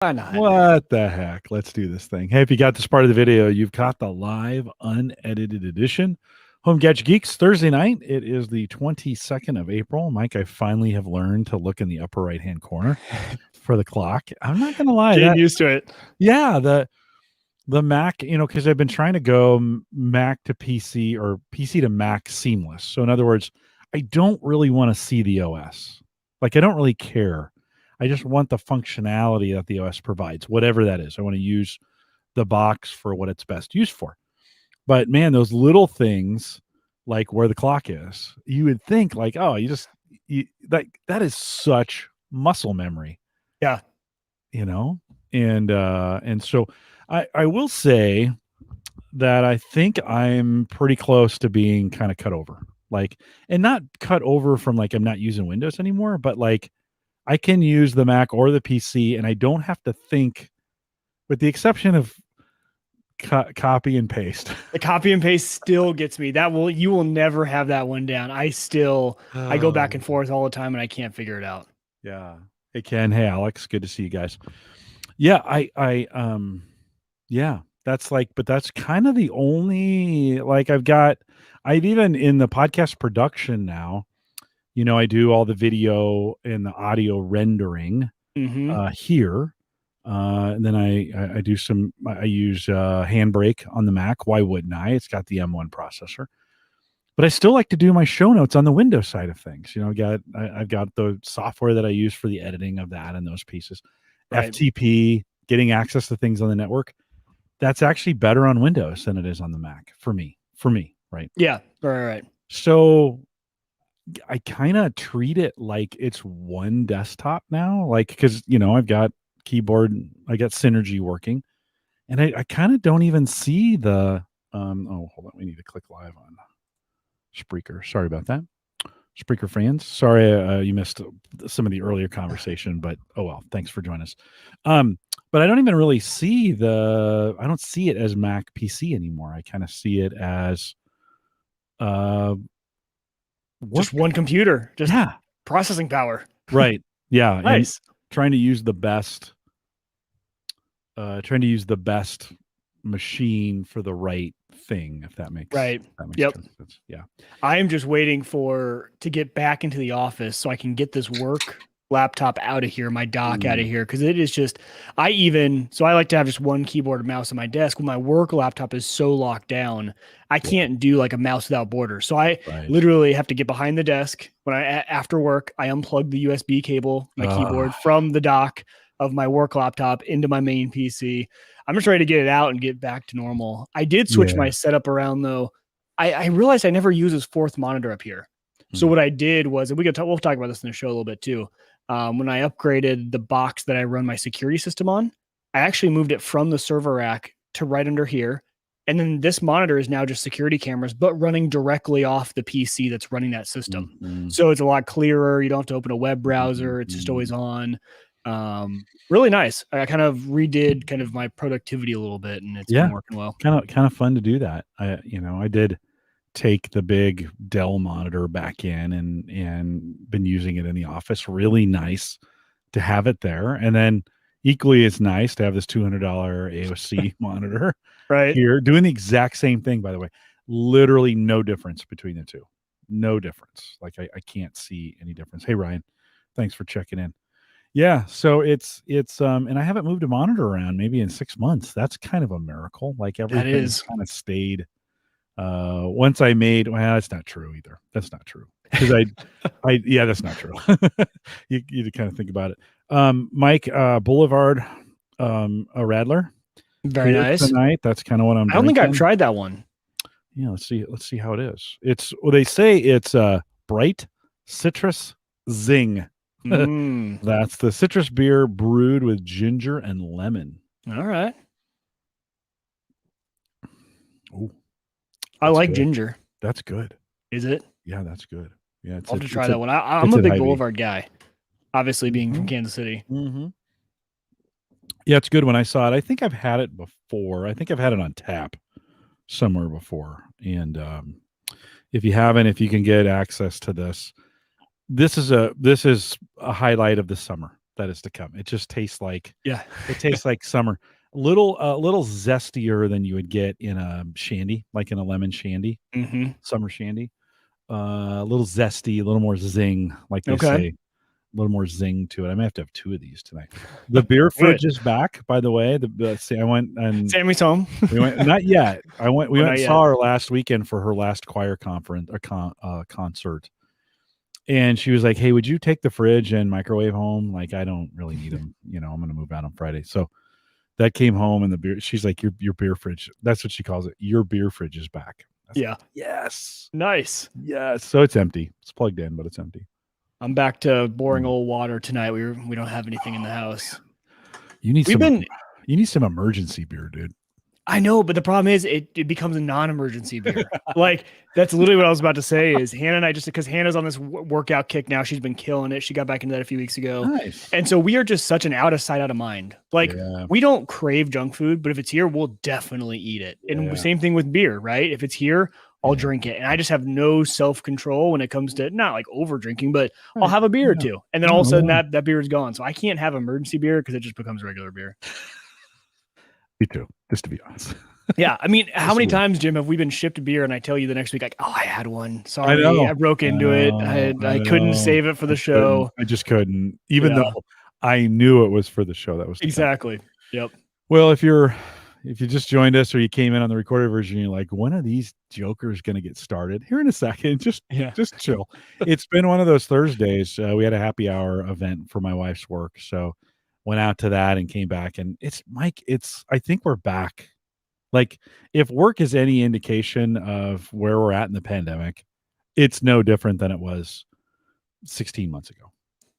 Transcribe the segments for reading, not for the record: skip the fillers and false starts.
Why not? What the heck? Let's do this thing. Hey, if you got this part of the video, you've got the live unedited edition. Home Gadget Geeks, Thursday night. It is the 22nd of April. Mike, I finally have learned to look in the upper right-hand corner for the clock. I'm not going to lie. Getting used to it. Yeah, the Mac, because I've been trying to go Mac to PC or PC to Mac seamless. So in other words, I don't really want to see the OS. Like, I don't really care. I just want the functionality that the OS provides, whatever that is. I want to use the box for what it's best used for. But man, those little things like where the clock is, you would think like, oh, that is such muscle memory. Yeah. And so I will say that I think I'm pretty close to being kind of cut over. Like, and not cut over from like I'm not using Windows anymore, but like I can use the Mac or the PC and I don't have to think, with the exception of copy and paste. The copy and paste still gets me. You will never have that one down. I go back and forth all the time and I can't figure it out. Yeah. Hey Ken, hey Alex, good to see you guys. Yeah, yeah, but that's kind of the only, like, I've even in the podcast production now, I do all the video and the audio rendering here. And then I use Handbrake on the Mac. Why wouldn't I? It's got the M1 processor. But I still like to do my show notes on the Windows side of things. I've got the software that I use for the editing of that and those pieces. Right. FTP, getting access to things on the network. That's actually better on Windows than it is on the Mac for me, right? Yeah, right. So I kind of treat it like it's one desktop now, like, because, I've got keyboard, I got Synergy working, and I kind of don't even see the, hold on, we need to click live on Spreaker. Sorry about that. Spreaker fans. Sorry you missed some of the earlier conversation, but oh well, thanks for joining us. But I don't even really see I don't see it as Mac PC anymore. I kind of see it as just one computer, just processing power. Right. Yeah. Nice. And trying to use the best machine for the right thing, if that makes right. sense. Yeah. I am just waiting to get back into the office so I can get this work laptop out of here, my dock out of here, because it is just, I like to have just one keyboard and mouse on my desk. When my work laptop is so locked down, I can't do like a mouse without borders. So I literally have to get behind the desk. After work, I unplug the USB cable, my keyboard from the dock of my work laptop into my main PC. I'm just ready to get it out and get back to normal. I did switch my setup around though. I realized I never use this fourth monitor up here. So what I did was, and we'll talk about this in the show a little bit too. When I upgraded the box that I run my security system on, I actually moved it from the server rack to right under here. And then this monitor is now just security cameras, but running directly off the PC that's running that system. So it's a lot clearer. You don't have to open a web browser. It's just always on. Really nice. I kind of redid kind of my productivity a little bit, and it's been working well. Kind of fun to do that. I did take the big Dell monitor back in and been using it in the office. Really nice to have it there. And then equally as nice to have this $200 AOC monitor here doing the exact same thing, by the way. Literally no difference between the two. No difference. Like I can't see any difference. Hey Ryan, thanks for checking in. Yeah, so it's and I haven't moved a monitor around maybe in 6 months. That's kind of a miracle. Like everything's kind of stayed. Once I made, well, that's not true either. That's not true. Because that's not true. you kind of think about it. Mike, Boulevard, a Radler. Very nice. Tonight. That's kind of what I'm I don't think I've tried that one. Yeah, let's see how it is. They say it's bright citrus zing. That's the citrus beer brewed with ginger and lemon. All right. Oh, I like ginger. That's good. Is it? Yeah, that's good. Yeah, I'll have to try that one. I'm a big Boulevard guy, obviously being from Kansas City. Yeah, it's good. When I saw it, I think I've had it before. I think I've had it on tap somewhere before. And if you haven't, if you can get access to this is a highlight of the summer. that is to come. It just tastes like Yeah. it tastes like summer. A little zestier than you would get in a shandy, like in a lemon shandy, Hmm. summer shandy. A little zesty, a little more zing, like they Okay. say. A little more zing to it. I may have to have 2 of these tonight. The beer Do it. fridge is back, by the way. See, I went and Sammy's home. we went not yet. We Oh, went not and yet. saw her last weekend for her last choir conference or concert. And she was like, "Hey, would you take the fridge and microwave home? Like, I don't really need them. I'm going to move out on Friday." So that came home, and the beer. She's like, "Your beer fridge." That's what she calls it. Your beer fridge is back. I was like, Yeah. yes, Nice. yes. So it's empty. It's plugged in, but it's empty. I'm back to boring old water tonight. We don't have anything in the house. You need We've some. been You need some emergency beer, dude. I know, but the problem is it becomes a non-emergency beer. Like that's literally what I was about to say is Hannah and I just because Hannah's on this workout kick now, she's been killing it. She got back into that a few weeks ago. Nice. And so we are just such an out of sight, out of mind. Like Yeah. we don't crave junk food, but if it's here, we'll definitely eat it. Yeah. And same thing with beer, right? If it's here, I'll Yeah. drink it. And I just have no self-control when it comes to not like over drinking, but I'll Right. have a beer or Yeah. two. And then all of a sudden Yeah. that beer is gone. So I can't have emergency beer because it just becomes regular beer. Me too, just to be honest. Yeah, I mean, how many Just a little. times, Jim, have we been shipped beer and I tell you the next week, like, oh, I had one. I Sorry, know. I broke into it. I couldn't save it for the show. I just couldn't, even Yeah. though I knew it was for the show that was to come. Exactly. Yep. Well, if you just joined us or you came in on the recorded version, you're like, when are these jokers going to get started? Here in a second, just chill. It's been one of those Thursdays. We had a happy hour event for my wife's work, so went out to that and came back. And it's Mike. I think we're back. Like, if work is any indication of where we're at in the pandemic, it's no different than it was 16 months ago.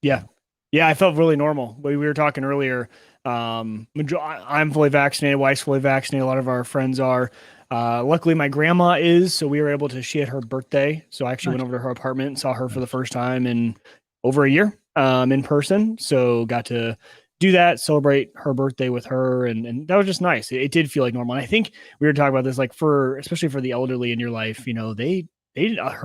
Yeah. Yeah, I felt really normal. We were talking earlier. I'm fully vaccinated. Wife's fully vaccinated. A lot of our friends are. Luckily, my grandma is. So we were able to. She had her birthday. So I actually went over to her apartment and saw her for the first time in over a year in person. So got to do that, celebrate her birthday with her. And that was just nice. It did feel like normal. And I think we were talking about this, like especially for the elderly in your life, they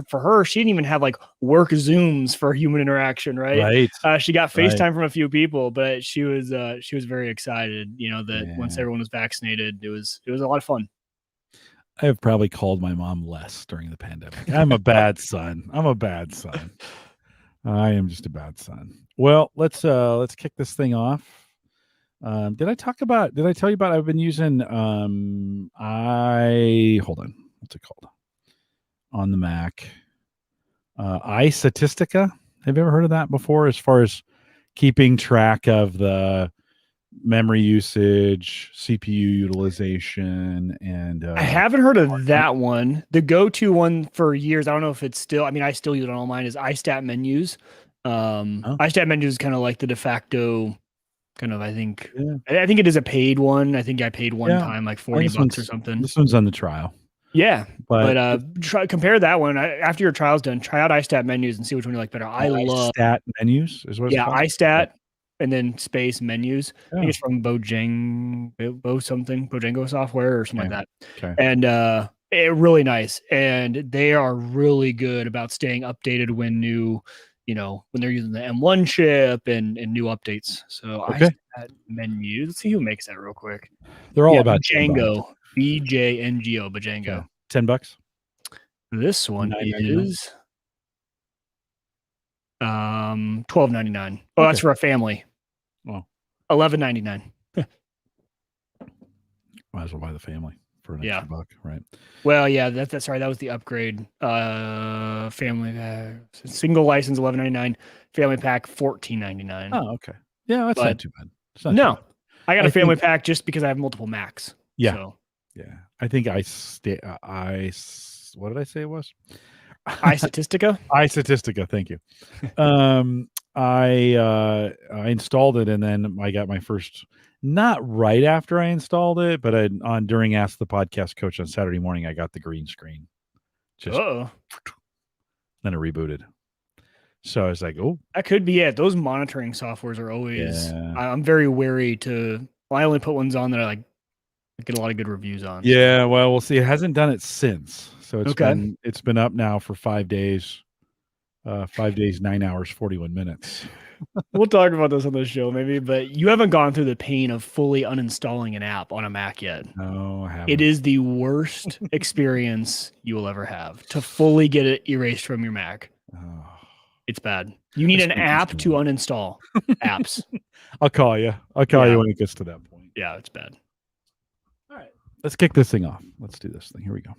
for her, she didn't even have like work Zooms for human interaction, right? She got FaceTime from a few people, but she was very excited, that once everyone was vaccinated, it was a lot of fun. I have probably called my mom less during the pandemic. I'm a bad son. I am just a bad son. Well, let's kick this thing off. Did I tell you about I've been using hold on. What's it called? On the Mac. iStatistica. Have you ever heard of that before? As far as keeping track of the memory usage, CPU utilization, and I haven't heard of that one. The go-to one for years, I don't know if it's still, I still use it on mine, is iStat menus. iStat menus is kind of like the de facto kind of, I think it is a paid one. I think I paid one time like $40 or something. This one's on the trial. Yeah, but compare that one after your trial's done. Try out iStat menus and see which one you like better. I love iStat menus is what it's called. iStat and then space menus. I think it's from Bojango software or something like that. Okay. And really nice, and they are really good about staying updated when new, when they're using the M1 chip and new updates. So iStat menus. Let's see who makes that real quick. They're all about Bojango. BJNGO, Bojango. $10. This one is $12.99. Oh, that's for a family. Well, $11.99. Might as well buy the family for an extra buck, right? Well, yeah, that's sorry. That was the upgrade. Family single license $11.99. Family pack $14.99. Oh, okay. Yeah, that's not too bad. No, I got a family pack just because I have multiple Macs. Yeah. So. Yeah, I think what did I say it was? iStatistica? iStatistica, thank you. I installed it and then I got my first, not right after I installed it, but during Ask the Podcast Coach on Saturday morning, I got the green screen. Then it rebooted. So I was like, oh. That could be it. Those monitoring softwares are always, I'm very wary I only put ones on that I get a lot of good reviews on. Yeah, well, we'll see. It hasn't done it since. So it's been up now for 5 days. 5 days, 9 hours, 41 minutes. We'll talk about this on the show maybe, but you haven't gone through the pain of fully uninstalling an app on a Mac yet. No, I It haven't. is the worst experience you will ever have to fully get it erased from your Mac. Oh, It's bad. You need this an makes me app to sad. uninstall apps. I'll call you. I'll call Yeah. you when it gets to that point. Yeah, it's bad. All right. Let's kick this thing off. Let's do this thing. Here we go.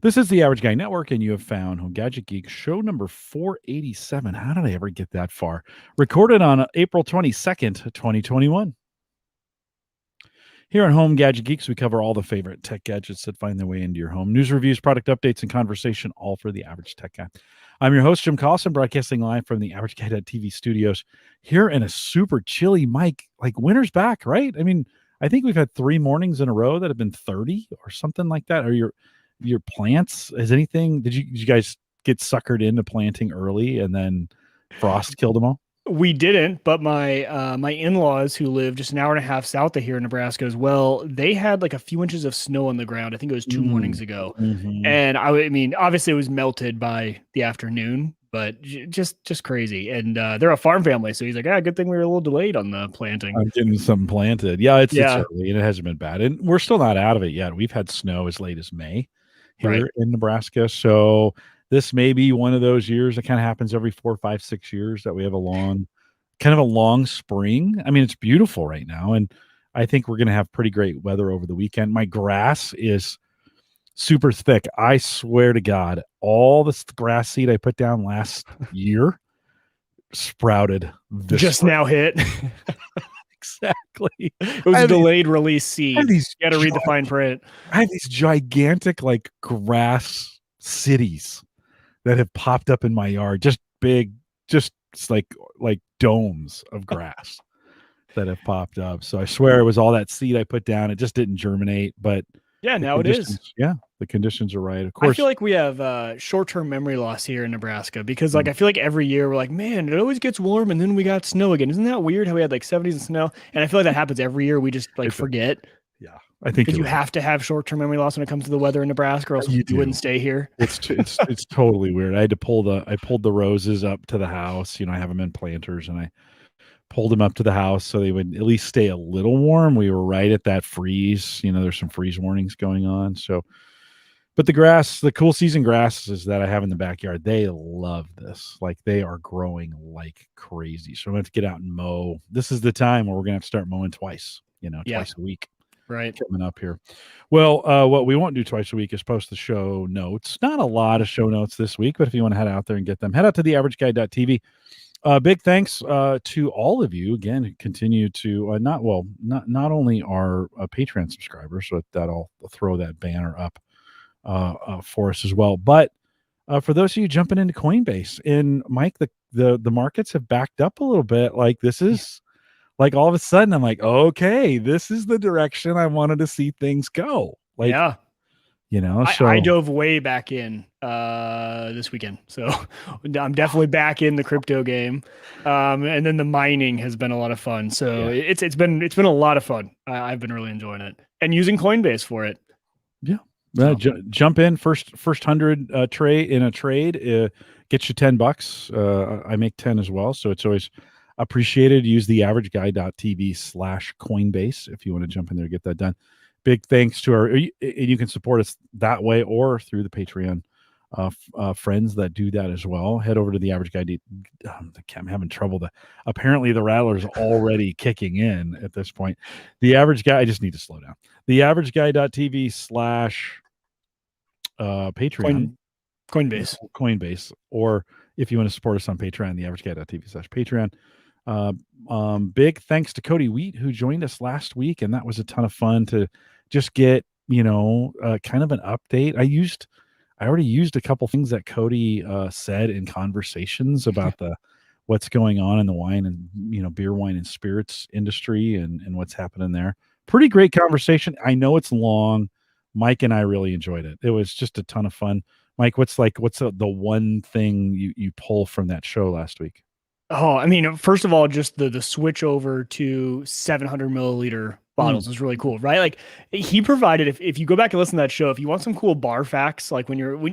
This is the Average Guy Network, and you have found Home Gadget Geeks show number 487. How did I ever get that far? Recorded on April 22nd, 2021. Here on Home Gadget Geeks, we cover all the favorite tech gadgets that find their way into your home. News, reviews, product updates, and conversation, all for the average tech guy. I'm your host, Jim Collison, broadcasting live from the Average Guy.tv studios here in a super chilly mic. Like winter's back, right? I mean, I think we've had 3 mornings in a row that have been 30 or something like that. Or your plants, has anything, did you guys get suckered into planting early and then frost killed them all? We didn't, but my in-laws who live just an hour and a half south of here in Nebraska as well, they had like a few inches of snow on the ground. I think it was 2 mornings ago. Mm-hmm. And I mean, obviously it was melted by the afternoon, but just crazy. And they're a farm family, so he's like, good thing we were a little delayed on the planting. I'm getting something planted. Yeah, it's early and it hasn't been bad. And we're still not out of it yet. We've had snow as late as May here in Nebraska. So this may be one of those years that kind of happens every 4, 5, 6 years that we have a long spring. I mean, it's beautiful right now. And I think we're going to have pretty great weather over the weekend. My grass is super thick. I swear to God, all this grass seed I put down last year sprouted this just spring. Now hit. Exactly. It was a delayed release seed. You got to read the fine print. I have these gigantic like grass cities that have popped up in my yard. Just big, just like domes of grass that have popped up. So I swear it was all that seed I put down. It just didn't germinate, but yeah, now it is. Yeah, the conditions are right. Of course. I feel like we have short-term memory loss here in Nebraska because like I feel like every year we're like, man, it always gets warm and then we got snow again. Isn't that weird how we had like 70s and snow? And I feel like that happens every year. We just like forget. Yeah, I think because you have to have short-term memory loss when it comes to the weather in Nebraska, or else you wouldn't stay here. It's totally weird. I pulled the roses up to the house. You know, I have them in planters, and I pulled them up to the house so they would at least stay a little warm. We were right at that freeze. You know, there's some freeze warnings going on. So, but the cool season grasses that I have in the backyard, they love this. Like they are growing like crazy. So I'm going to get out and mow. This is the time where we're going to have to start mowing twice. You know, twice a week. Right. Coming up here. Well, what we won't do twice a week is post the show notes. Not a lot of show notes this week, but if you want to head out there and get them, head out to theaverageguy.tv. Big thanks to all of you again who continue to not only our Patreon subscribers, so that I'll throw that banner up for us as well, but for those of you jumping into Coinbase. And Mike, the markets have backed up a little bit. Like this is like all of a sudden I'm like, okay, this is the direction I wanted to see things go. Like, yeah. You know, I dove way back in this weekend, so I'm definitely back in the crypto game, and then the mining has been a lot of fun. So it's been a lot of fun. I've been really enjoying it and using Coinbase for it. Yeah, jump in first 100 trade in a trade, gets you $10. I make 10 as well, so it's always appreciated. Use the averageguy.tv/Coinbase if you want to jump in there and get that done. Big thanks to and you can support us that way or through the Patreon friends that do that as well. Head over to the Average Guy. I'm having trouble. Apparently the rattler's already kicking in at this point. The Average Guy. I just need to slow down. The averageguy.tv/Patreon. Coinbase. Or if you want to support us on Patreon, the averageguy.tv/Patreon. Big thanks to Cody Wheat who joined us last week, and that was a ton of fun to just get kind of an update. I already used a couple things that Cody said in conversations about what's going on in the wine and beer, wine, and spirits industry and what's happening there. Pretty great conversation. I know it's long. Mike and I really enjoyed it. It was just a ton of fun. Mike, what's the one thing you pull from that show last week? Oh, I mean, first of all, just the switch over to 700 milliliter Mm. bottles is really cool, right? Like he provided, if you go back and listen to that show, if you want some cool bar facts, like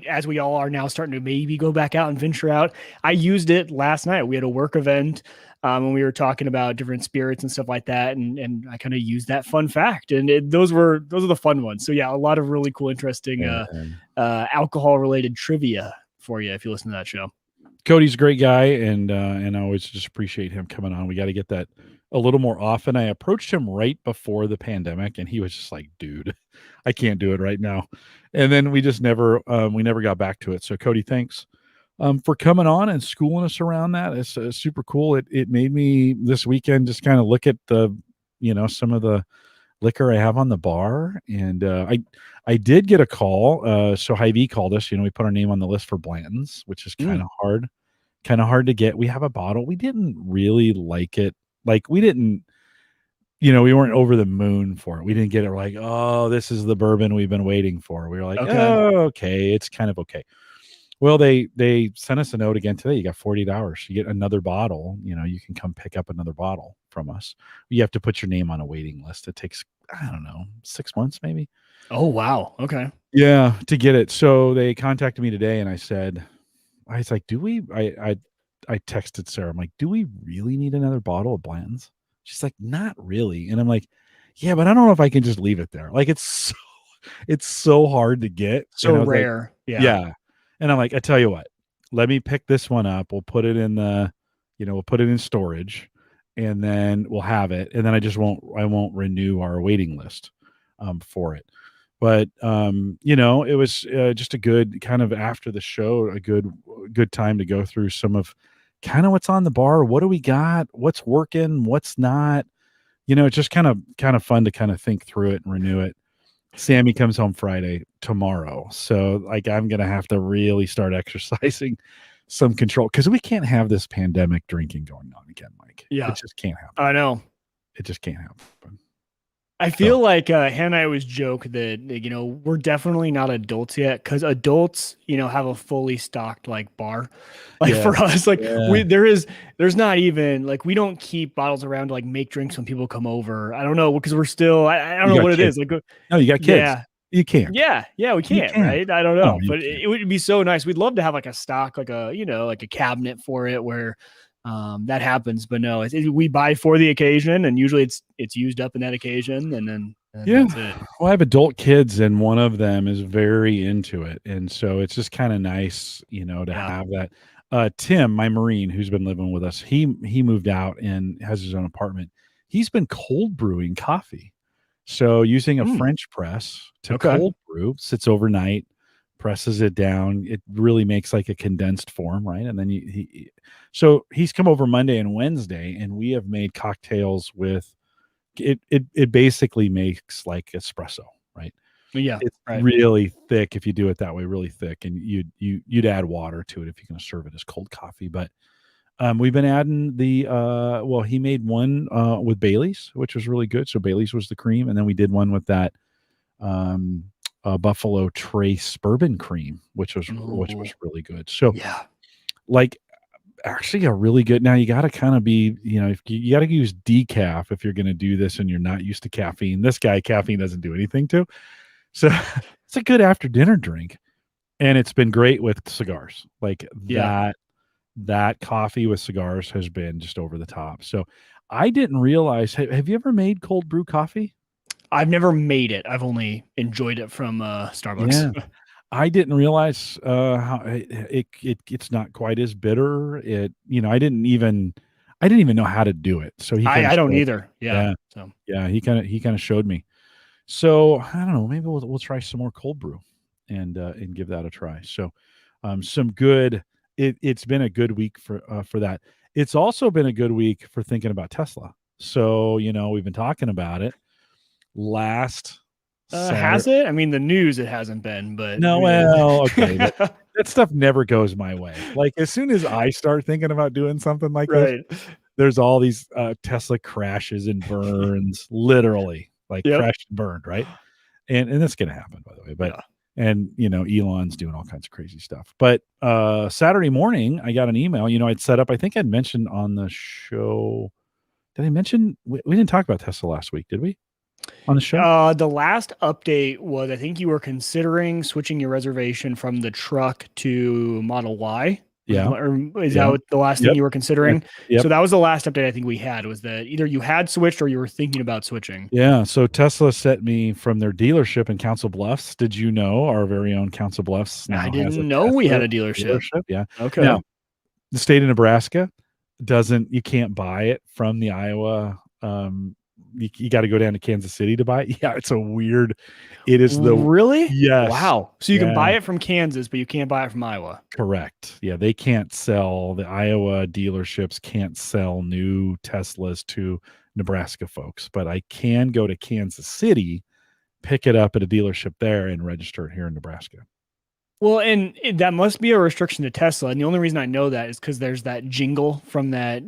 as we all are now starting to maybe go back out and venture out, I used it last night. We had a work event when we were talking about different spirits and stuff like that. And I kind of used that fun fact and those are the fun ones. So yeah, a lot of really cool, interesting alcohol related trivia for you if you listen to that show. Cody's a great guy, and I always just appreciate him coming on. We got to get that a little more often. I approached him right before the pandemic, and he was just like, "Dude, I can't do it right now." And then we just never got back to it. So Cody, thanks for coming on and schooling us around that. It's super cool. It made me this weekend just kind of look at the some of the liquor I have on the bar, and I did get a call. So Hy-Vee called us. We put our name on the list for Blanton's, which is kind of hard to get. We have a bottle. We didn't really like it. Like we didn't, we weren't over the moon for it. We didn't get it like, oh, this is the bourbon we've been waiting for. We were like, Okay. oh, okay, it's kind of okay. Well, they sent us a note again today. You got 48 hours. You get another bottle. You can come pick up another bottle from us. You have to put your name on a waiting list. It takes, I don't know, 6 months maybe. Oh, wow. Okay. Yeah, to get it. So they contacted me today, and I was like, do we? I texted Sarah. I'm like, do we really need another bottle of Blanton's? She's like, not really. And I'm like, yeah, but I don't know if I can just leave it there. Like it's so hard to get. So And I was like, rare. yeah. And I'm like, I tell you what, let me pick this one up. We'll put it in we'll put it in storage, and then we'll have it. And then I won't renew our waiting list for it. But it was just a good kind of after the show, a good time to go through some of kind of what's on the bar. What do we got? What's working? What's not? It's just kind of fun to kind of think through it and renew it. Sammy comes home Friday tomorrow, so like I'm gonna have to really start exercising some control because we can't have this pandemic drinking going on again, Mike. Yeah, it just can't happen. I know. It just can't happen. I feel like Hannah and I always joke that we're definitely not adults yet because adults have a fully stocked like bar. Like for us, like there's not even like we don't keep bottles around to like make drinks when people come over. I don't know because we're still I don't know what kids. it is. Like no, you got kids. Yeah. You can't. Yeah, we can't, right? I don't know, but can't. it would be so nice. We'd love to have like a stock, like like a cabinet for it where that happens. But no, we buy for the occasion, and usually it's used up in that occasion, and then that's it. Well, I have adult kids, and one of them is very into it, and so it's just kind of nice, to have that. Tim, my Marine, who's been living with us, he moved out and has his own apartment. He's been cold brewing coffee. So using a French press to cold brew, sits overnight, presses it down. It really makes like a condensed form, right? And then so he's come over Monday and Wednesday, and we have made cocktails with it. It basically makes like espresso, right? Yeah, it's really thick if you do it that way, really thick, and you'd add water to it if you're going to serve it as cold coffee, but. We've been adding he made one with Bailey's, which was really good. So Bailey's was the cream. And then we did one with that Buffalo Trace bourbon cream, which was really good. So like actually a really good, now you got to kind of be, if you got to use decaf if you're going to do this and you're not used to caffeine. This guy, caffeine doesn't do anything to. So it's a good after dinner drink. And it's been great with cigars like that coffee with cigars has been just over the top. So I didn't realize, have you ever made cold brew coffee? I've never made it. I've only enjoyed it from Starbucks. Yeah. I didn't realize how it's not quite as bitter. I didn't even know how to do it. So I don't either. Yeah. So he kind of showed me. So I don't know, maybe we'll try some more cold brew and give that a try. So some good. It's been a good week for that. It's also been a good week for thinking about Tesla. So, we've been talking about it last has it? I mean, the news it hasn't been, but no, well, okay. that stuff never goes my way. Like as soon as I start thinking about doing something like this, there's all these Tesla crashes and burns, literally like crashed and burned, right? And that's going to happen, by the way. But and Elon's doing all kinds of crazy stuff. But Saturday morning, I got an email. I'd set up. I think I'd mentioned on the show. Did I mention we didn't talk about Tesla last week? Did we? on the show? The last update was I think you were considering switching your reservation from the truck to Model Y. Yeah. Or is that Yeah. what the last thing Yep. you were considering? Yep. So that was the last update I think we had, was that either you had switched or you were thinking about switching. Yeah. So Tesla sent me from their dealership in Council Bluffs. Did you know our very own Council Bluffs I now has a didn't know we had Tesla a dealership. dealership? Yeah. Okay. Now, the state of Nebraska doesn't, you can't buy it from the Iowa. You got to go down to Kansas City to buy it. Yeah. It's a weird, it is the, Really? yes. Wow. So you can Yeah. buy it from Kansas, but you can't buy it from Iowa. Correct. Yeah, they can't sell, the Iowa dealerships can't sell new Teslas to Nebraska folks, but I can go to Kansas City, pick it up at a dealership there and register it here in Nebraska. Well, and that must be a restriction to Tesla. And the only reason I know that is because there's that jingle from that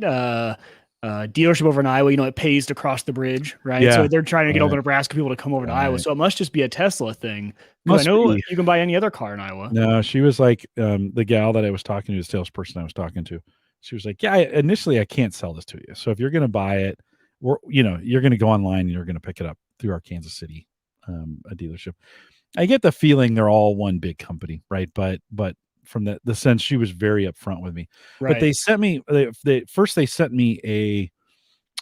dealership over in Iowa. You know, it pays to cross the bridge, right? Yeah. So they're trying to get all the Right. Nebraska people to come over to Iowa. Right. So it must just be a Tesla thing. Because I Must know be. you can buy any other car in Iowa. No, she was like, the gal that I was talking to, the salesperson I was talking to, she was like, yeah, initially I can't sell this to you. So if you're going to buy it, or, you know, you're going to go online and you're going to pick it up through our Kansas City a dealership. I get the feeling they're all one big company, right? But from the sense, she was very upfront with me. Right. But they sent me, they sent me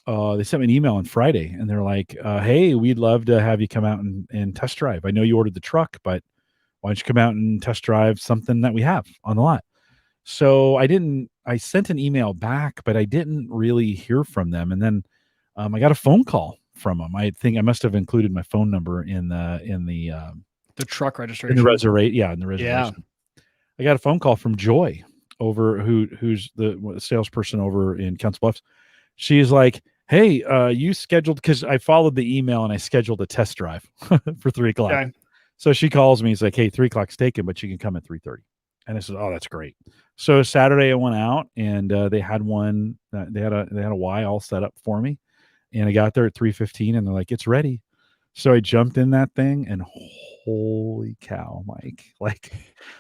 an email on Friday, and they're like, hey, we'd love to have you come out and test drive. I know you ordered the truck, but why don't you come out and test drive something that we have on the lot? So I sent an email back, but I didn't really hear from them. And then I got a phone call from them. I think I must have included my phone number in the truck registration. in the reservation. Yeah, in the reservation. Yeah. I got a phone call from Joy over who's the salesperson over in Council Bluffs. She's like, hey, you scheduled, because I followed the email and I scheduled a test drive for 3:00. Okay. So she calls me. He's like, hey, 3:00's taken, but you can come at 3:30. And I said, oh, that's great. So Saturday I went out and they had one. They had a Y all set up for me, and I got there at 3:15, and they're like, it's ready. So I jumped in that thing, and holy cow, Mike! Like,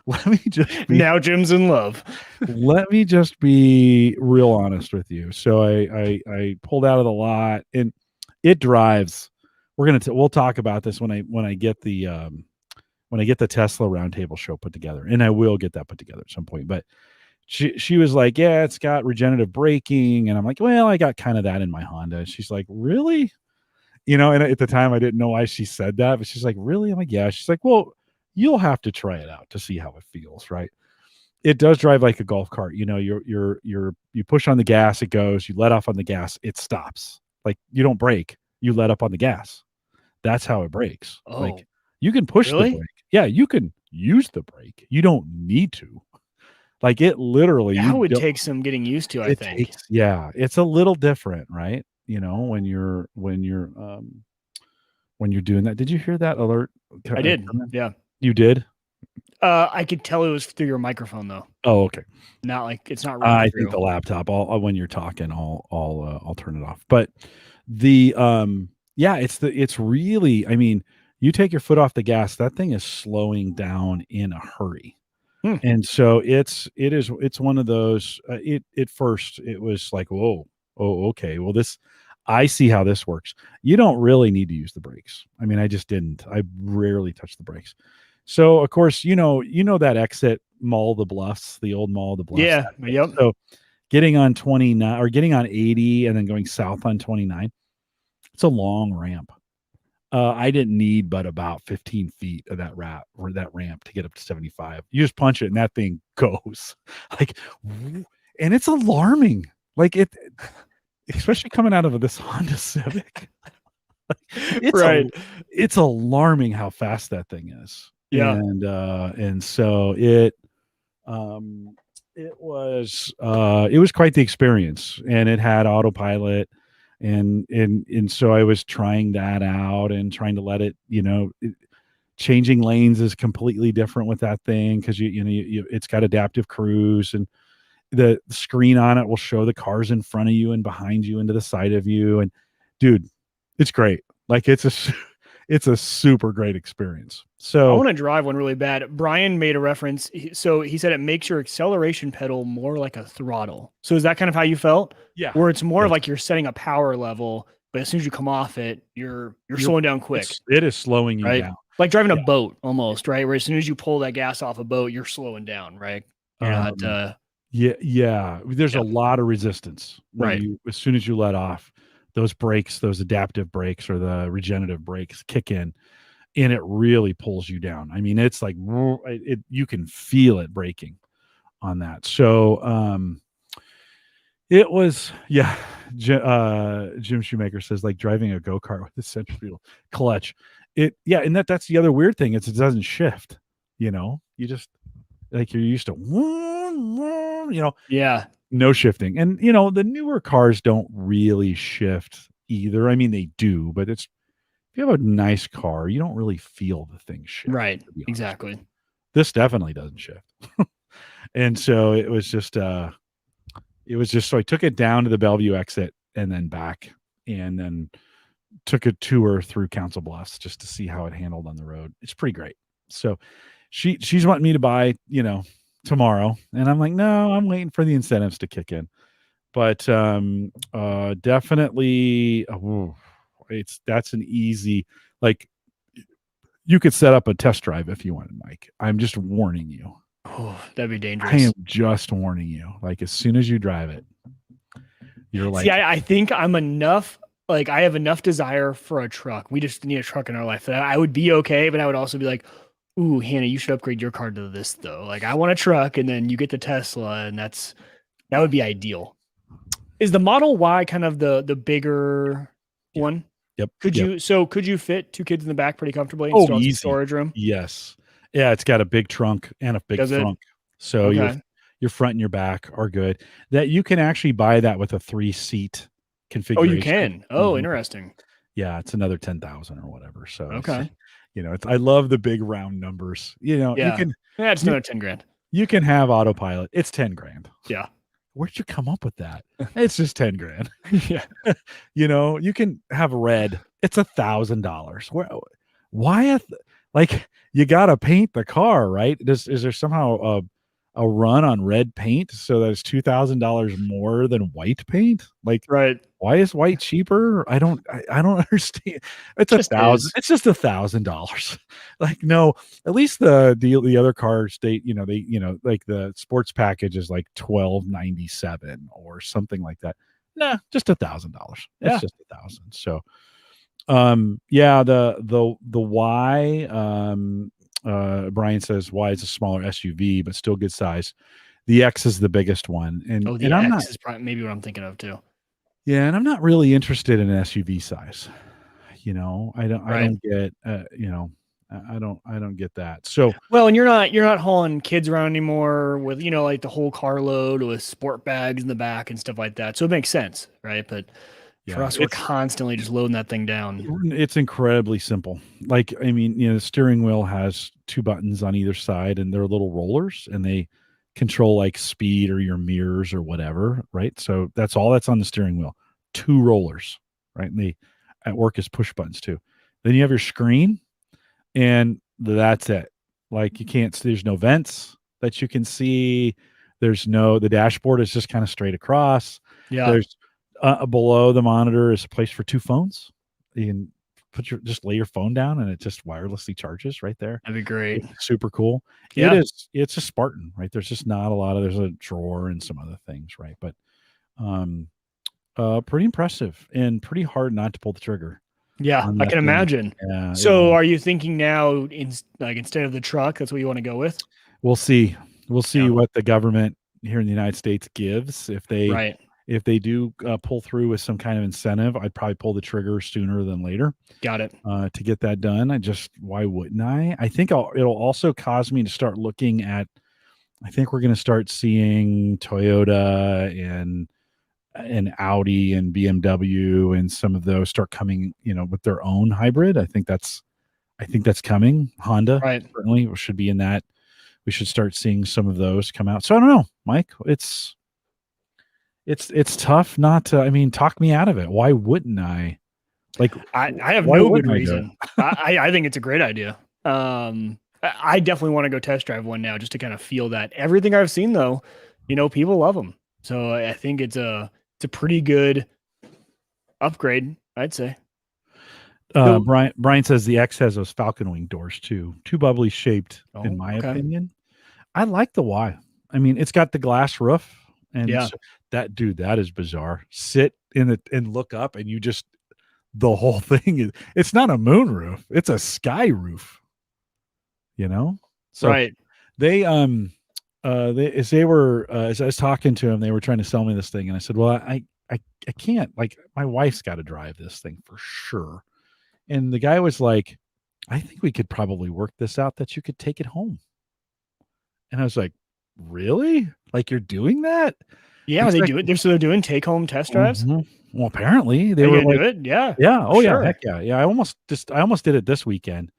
let me just be, now Jim's in love. let me just be real honest with you. So I pulled out of the lot, and it drives. We'll talk about this when I get the Tesla roundtable show put together, and I will get that put together at some point. But she was like, yeah, it's got regenerative braking, and I'm like, well, I got kind of that in my Honda. She's like, really? You know, and at the time I didn't know why she said that, but she's like, really? I'm like, yeah. She's like, well, you'll have to try it out to see how it feels, right? It does drive like a golf cart. You know, you push on the gas, it goes, you let off on the gas, it stops. Like, you don't brake, you let up on the gas. That's how it brakes. Oh, like, you can push really? the brake. Yeah, you can use the brake. You don't need to. Like, it literally, that would take some getting used to, I think. Yeah, it's a little different, right? You know, when you're doing that. Did you hear that alert? I did. Yeah. You did? I could tell it was through your microphone though. Oh, okay. Not like it's not. I think the laptop. When you're talking, I'll turn it off. But the yeah, it's really. I mean, you take your foot off the gas, that thing is slowing down in a hurry. And so it's one of those. At first it was like, whoa, oh, okay. Well, I see how this works. You don't really need to use the brakes. I mean, I just didn't. I rarely touch the brakes. So of course, you know that exit Mall of the Bluffs, the old Mall of the Bluffs. Yeah. Yep. So getting on 29 or getting on 80 and then going south on 29, it's a long ramp. I didn't need but about 15 feet of that ramp to get up to 75. You just punch it and that thing goes like, and it's alarming. Like it, especially coming out of this Honda Civic. It's alarming how fast that thing is. Yeah. And so it was quite the experience, and it had autopilot, and so I was trying that out and trying to let it, changing lanes is completely different with that thing, because it's got adaptive cruise, and the screen on it will show the cars in front of you and behind you and to the side of you. And dude, it's great. Like it's a super great experience. So I want to drive one really bad. Brian made a reference. So he said it makes your acceleration pedal more like a throttle. So is that kind of how you felt? Yeah. Where it's more like you're setting a power level but as soon as you come off it, you're You're slowing down quick, it is slowing you right? down. Like driving a Yeah. boat almost, right? Where as soon as you pull that gas off a boat, you're slowing down, right? You're not Um, yeah, yeah. There's a yeah, lot of resistance when right. you as soon as you let off, those brakes, those adaptive brakes or the regenerative brakes kick in, and it really pulls you down. I mean, it's like you can feel it braking on that. So, it was yeah. Jim Shoemaker says like driving a go-kart with a centrifugal clutch. Yeah, and that's the other weird thing is it doesn't shift. You just like you're used to, Yeah, no shifting. And the newer cars don't really shift either. I mean, they do, but if you have a nice car, you don't really feel the thing shift. right. To be honest, Exactly. this definitely doesn't shift. And so so I took it down to the Bellevue exit and then back, and then took a tour through Council Bluffs just to see how it handled on the road. It's pretty great. So she's wanting me to buy, tomorrow, and I'm like, no, I'm waiting for the incentives to kick in. But definitely, that's an easy, like, you could set up a test drive if you wanted, Mike. I'm just warning you. Oh, that'd be I am dangerous. just warning you. Like, as soon as you drive it, you're See, like, I think I'm enough. Like, I have enough desire for a truck. We just need a truck in our life. That I would be okay, but I would also be like, "Ooh, Hannah, you should upgrade your car to this though." Like, I want a truck, and then you get the Tesla, and that would be ideal. Is the Model Y kind of the bigger yeah, one? yep, Could yep. you fit two kids in the back pretty comfortably and Oh, still have some easy. storage room? Yes. Yeah, it's got a big trunk and a big Does it? front. So Okay. your front and your back are good. That you can actually buy that with a 3-seat Oh, you configuration. can. Oh, Mhm. interesting. Yeah, it's another 10,000 or whatever. So it's Okay. I love the big round numbers. You Yeah. can Yeah, it's you another 10 grand. you can have autopilot. It's 10 grand. Yeah. Where'd you come up with that? It's just 10 grand. Yeah. You can have red. It's $1,000. Why like you got to paint the car, right? Is there somehow a run on red paint so that it's $2,000 more than white paint? Like, Right. why is white cheaper? I don't understand. It's a Just thousand. is. It's just $1,000. Like, no, at least the other cars like the sports package is like $1,297 or something like that. Nah, just $1,000. It's Yeah. just 1,000. So yeah, the Y, Brian says Y is a smaller SUV but still good size. The X is the biggest one, and Oh, and the I'm not X is probably maybe what I'm thinking of too. yeah, and I'm not really interested in an SUV size. I Right. don't get I don't get that. So Well, and you're not hauling kids around anymore with, like the whole carload with sport bags in the back and stuff like that. So it makes sense, right? But for yeah, us, we're constantly just loading that thing down. it's incredibly simple. Like, I mean, the steering wheel has two buttons on either side, and they're little rollers, and they control like speed or your mirrors or whatever, right? So that's all that's on the steering wheel. Two rollers, right? And they at work is push buttons too. Then you have your screen, and that's it. Like, you can't. There's no vents that you can see. The dashboard is just kind of straight across. Yeah, There's below the monitor is a place for two phones. You can just lay your phone down and it just wirelessly charges right there. that'd be great. It's super cool. Yeah, It's a Spartan, right? There's just not a lot of, there's a drawer and some other things, right? But um pretty impressive and pretty hard not to pull the trigger yeah, on I that can thing. imagine. Yeah, So, are you thinking now, instead of the truck, that's what you want to go with? we'll see. We'll see Yeah, what the government here in the United States gives. right. If they do pull through with some kind of incentive, I'd probably pull the trigger sooner than later Got it. to get that done. Why wouldn't I? I think it'll also cause me to start looking at. I think we're going to start seeing Toyota and Audi and BMW and some of those start coming, with their own hybrid. I think that's coming. Honda Right. certainly should be in that. We should start seeing some of those come out. So I don't know, Mike. It's tough not to. I mean, talk me out of it. Why wouldn't I? Like, I have why no good wouldn't I do it? reason. I think it's a great idea. I definitely want to go test drive one now just to kind of feel that. Everything I've seen though, people love them. So I think it's a pretty good upgrade. I'd say. So, Brian says the X has those falcon wing doors too bubbly shaped, in oh, my okay. opinion. I like the Y. I mean, it's got the glass roof, and Yeah. that is bizarre. Sit in it and look up, and you just the whole thing is. It's not a moon roof; it's a sky roof. You know, so Right. they as I was talking to them, they were trying to sell me this thing, and I said, well, I can't. Like, my wife's got to drive this thing for sure. And the guy was like, I think we could probably work this out that you could take it home. And I was like, really? Like, you're doing that? Yeah, He's they like, do it. They're doing take home test drives. mhm. Well, apparently they Are you were gonna like, do it? Yeah, yeah, for oh yeah, heck sure. yeah, yeah. I almost did it this weekend.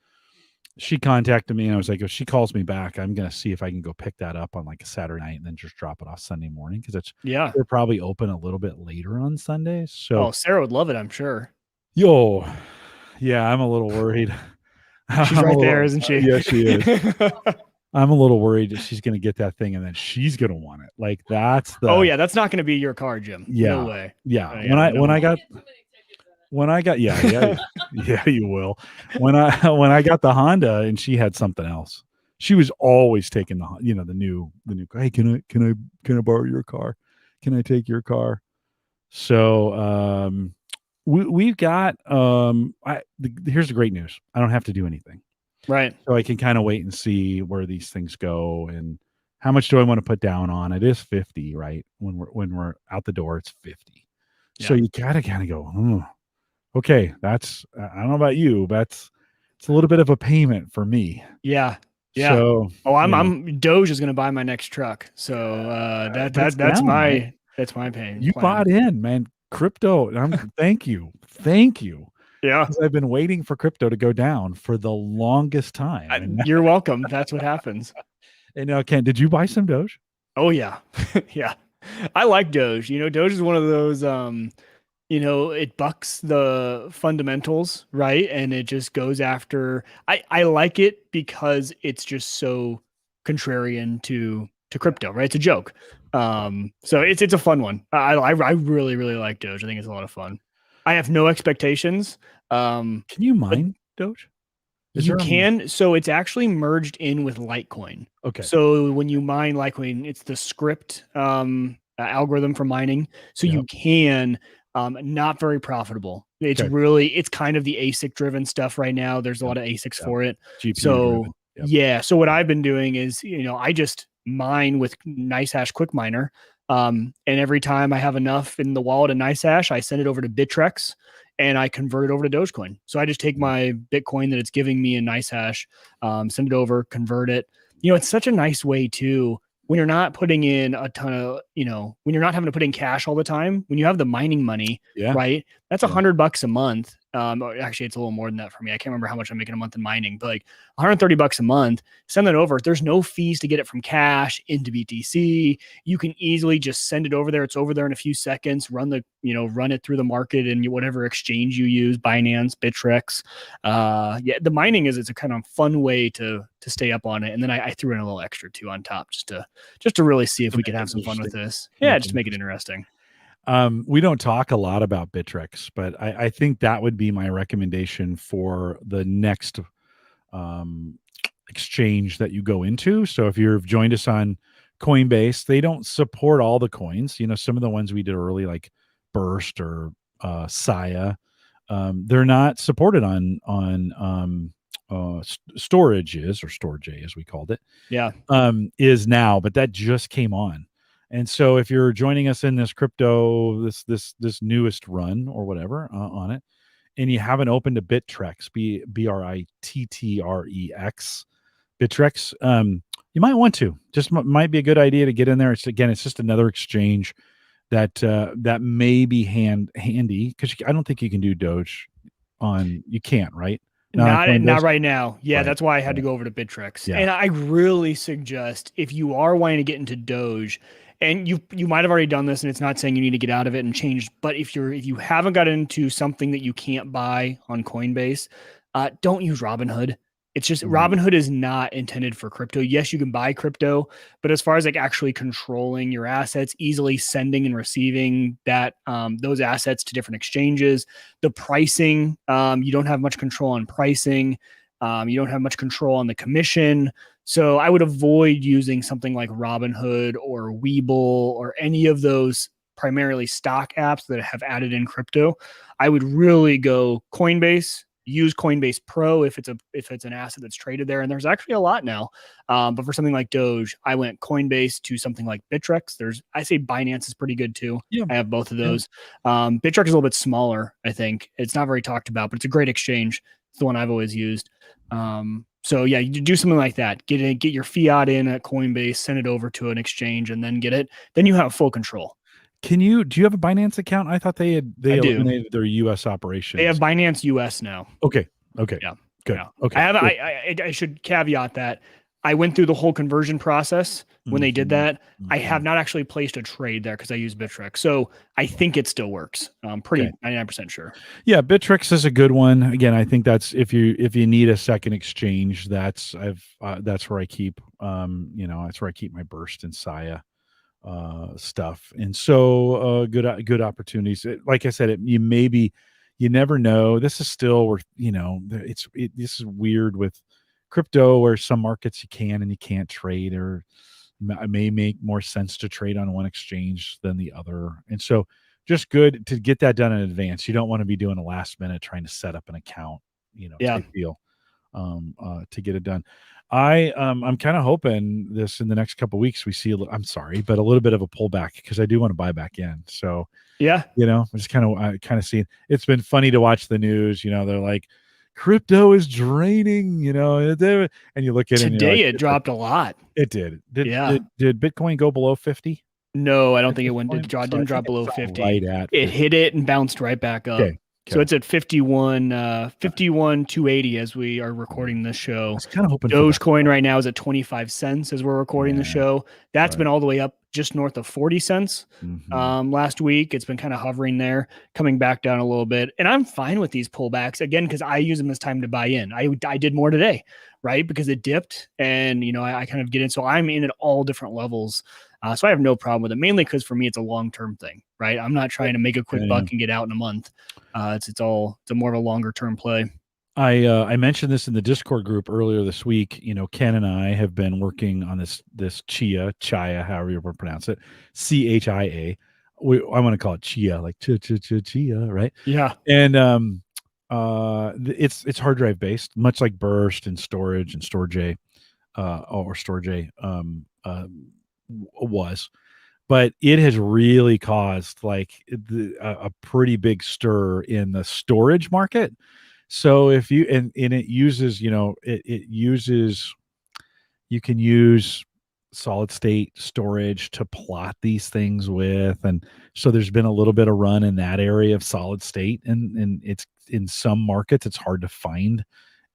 She contacted me, and I was like, if she calls me back, I'm gonna see if I can go pick that up on like a Saturday night and then just drop it off Sunday morning, because Yeah. they're probably open a little bit later on Sundays. So, Oh, Sarah would love it, I'm sure. yo, yeah, I'm a little worried. She's I'm a right there, little, isn't she? yeah, she is. I'm a little worried that she's gonna get that thing and then she's gonna want it. Like, that's Oh the yeah, that's not gonna be your car, Jim. No yeah, way. yeah. Oh, When yeah, I no. yeah, yeah, you will. When I got the Honda and she had something else, she was always taking the new car. Hey, can I borrow your car? Can I take your car? So we've got here's the great news. I don't have to do anything. Right. So I can kind of wait and see where these things go, and how much do I want to put down on it. Is 50, right? When we're out the door, it's 50. So Yeah. you gotta kind of go, okay, that's I don't know about you, but it's a little bit of a payment for me. Yeah. Yeah. So, Oh, I'm Doge is gonna buy my next truck. So but it's down, right? that's my pain You plan. bought in, man. Crypto. Thank you. Thank you. Yeah. 'Cause I've been waiting for crypto to go down for the longest time. And You're welcome. That's what happens. now, Ken, did you buy some Doge? Oh yeah. Yeah. I like Doge. Doge is one of those it bucks the fundamentals, right? And it just goes after I like it because it's just so contrarian to crypto, right? It's a joke. So it's a fun one. I really, really like Doge. I think it's a lot of fun. I have no expectations. Can you But mine Doge? Is you there can, so it's actually merged in with Litecoin. okay. So when you mine Litecoin, it's the script algorithm for mining. So Yep. you can not very profitable. It's Okay. really it's kind of the ASIC driven stuff right now. There's a Yep. lot of ASICs Yep. for it. GPU So driven. Yep. yeah. So what I've been doing is, I just mine with NiceHash Quick Miner. And every time I have enough in the wallet of NiceHash, I send it over to Bittrex and I convert it over to Dogecoin. So I just take my Bitcoin that it's giving me in NiceHash, send it over, convert it. It's such a nice way too when you're not putting in a ton of, when you're not having to put in cash all the time, when you have the mining money, Yeah. right? That's Yeah. $100 a month. Or actually, it's a little more than that for me. I can't remember how much I'm making a month in mining, but like $130 a month. Send that over. There's no fees to get it from cash into BTC. You can easily just send it over there. It's over there in a few seconds. Run it through the market and whatever exchange you use, Binance, Bittrex. Yeah, the mining it's a kind of fun way to stay up on it. And then I threw in a little extra too on top just to really see if we could have some fun with this. Yeah, just make it interesting. We don't talk a lot about Bittrex, but I think that would be my recommendation for the next exchange that you go into. So if you've joined us on Coinbase, they don't support all the coins. Some of the ones we did early, like Burst or Saya, they're not supported on Storage or Storage as we called it. Yeah. Is now, but that just came on. And so if you're joining us in this crypto, this newest run or whatever on it, and you haven't opened a Bittrex, Bittrex, Bittrex, you might want to. Just might be a good idea to get in there. It's just another exchange that may be handy, because I don't think you can do Doge on. You can't, right? Not right now. Yeah, Right. that's why I had to go over to Bittrex. Yeah. And I really suggest, if you are wanting to get into Doge, and you might have already done this, and it's not saying you need to get out of it and change, but if you haven't got into something that you can't buy on Coinbase, don't use Robinhood. It's just Mhm. Robinhood is not intended for crypto. Yes, you can buy crypto, but as far as like actually controlling your assets, easily sending and receiving that those assets to different exchanges, the pricing, you don't have much control on pricing. You don't have much control on the commission. So I would avoid using something like Robinhood or Webull or any of those primarily stock apps that have added in crypto. I would really go Coinbase, use Coinbase Pro if it's an asset that's traded there, and there's actually a lot now. But for something like Doge, I went Coinbase to something like Bittrex. I say Binance is pretty good too. Yeah. I have both of Yeah. those. Bittrex is a little bit smaller. I think it's not very talked about, but it's a great exchange. It's the one I've always used. So yeah, you do something like that. Get your fiat in at Coinbase, send it over to an exchange, and then get it. Then you have full control. Do you have a Binance account? I thought they I do. eliminated their US They have operations. Binance US now. Okay. Okay. Yeah. Good. Yeah. Okay. Good. I should caveat that I went through the whole conversion process when they did Mhm. that. I have Mhm. not actually placed a trade there because I use Bittrex. So I think it still works. I'm Okay. pretty 99% sure. Yeah, Bittrex is a good one. Again, I think that's if you need a second exchange, that's where I keep that's where I keep my Burst and Saya stuff. And so good opportunities. Like I said, you never know. This is still where this is weird with crypto where some markets you can and you can't trade, or it may make more sense to trade on one exchange than the other. And so just good to get that done in advance. You don't want to be doing a last minute trying to set up an account, Yeah. type deal to get it done. I'm kind of hoping this in the next couple weeks we see I'm sorry, but a little bit of a pullback because I do want to buy back in. So, Yeah. I'm just kind of seeing. It's been funny to watch the news. They're like, crypto is draining. And you look at it and you're like, Today it dropped a lot. it did. Did Yeah. did did Bitcoin go below 50 No, I don't at think it this went point? So I didn't think drop below it's all 50. right at It 50. hit it and bounced right back up. Okay. So Okay. it's at 51 280 as we are recording this I show. was kind of hoping for that. Dogecoin right now is at 25 cents as we're recording the Yeah. show. That's Right. been all the way up just north of 40 cents Mhm. last week. It's been kind of hovering there, coming back down a little bit. And I'm fine with these pullbacks again because I use them as time to buy in. I did more today, right? Because it dipped and, I kind of get in. So I'm in at all different levels. So I have no problem with it, mainly because for me, it's a long-term thing, right? I'm not trying to make a quick Yeah. buck and get out in a month. It's a more of a longer term play. I mentioned this in the Discord group earlier this week. Ken and I have been working on this chia, however you pronounce it, CHIA. I want to call it chia, like chia, right? Yeah. And it's hard drive based, much like Burst and Storage or Storage was, but it has really caused like a pretty big stir in the storage market. So if you and it uses, it uses you can use solid state storage to plot these things with, and so there's been a little bit of run in that area of solid state, and it's in some markets it's hard to find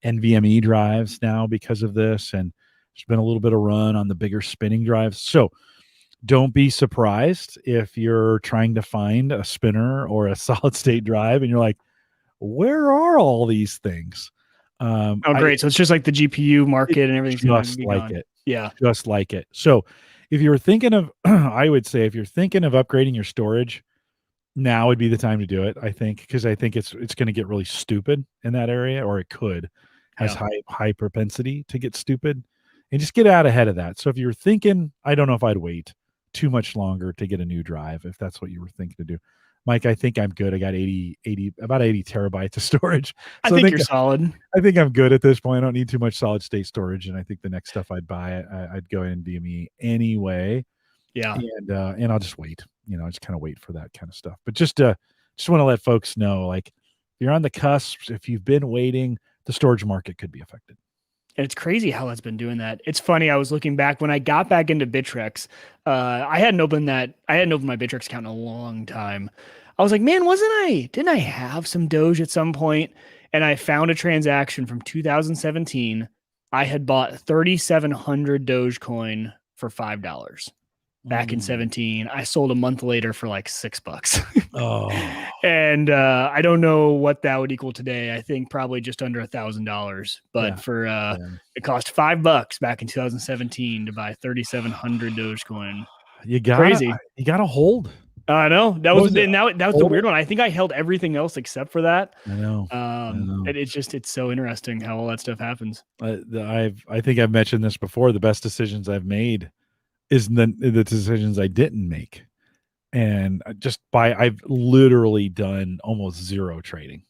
NVMe drives now because of this, and there's been a little bit of run on the bigger spinning drives. So don't be surprised if you're trying to find a spinner or a solid state drive and you're like, where are all these things? Oh, I great. So it's just like the GPU It's market and everything's going to just be like gone. it, Yeah. just like it. So if you're thinking of, I would say if you're thinking of upgrading your storage, now would be the time to do it. I think because I think it's going to get really stupid in that area, or it could has Yeah. high propensity to get stupid, and just get out ahead of that. So if you're thinking, I don't know if I'd wait too much longer to get a new drive if that's what you were thinking to do. Mike, I think I'm good. I got about 80 terabytes of storage. I So think you're solid. I think I'm good at this point. I don't need too much solid state storage. And I think the next stuff I'd buy, I'd go in NVMe anyway. Yeah. And I'll just wait, just kind of wait for that kind of stuff. But just want to let folks know, like, if you're on the cusp, if you've been waiting, the storage market could be affected. And it's crazy how it's been doing that. It's funny. I was looking back when I got back into Bittrex. I hadn't opened my Bittrex account in a long time. I was like, man, didn't I have some Doge at some point? And I found a transaction from 2017. I had bought 3,700 Dogecoin for $5. back in 17. I sold a month later for like $6. Oh, And I don't know what that would equal today. I think probably just under $1,000. But yeah, for yeah. it cost $5 back in 2017 to buy 3,700 Dogecoin. You gotta, Crazy. you gotta hold. I know that What was was it? that was the Hold weird it. one. I think I held everything else except for that. I know. I know. It's so interesting how all that stuff happens. I think I've mentioned this before. The best decisions I've made is the decisions I didn't make, and I've literally done almost zero trading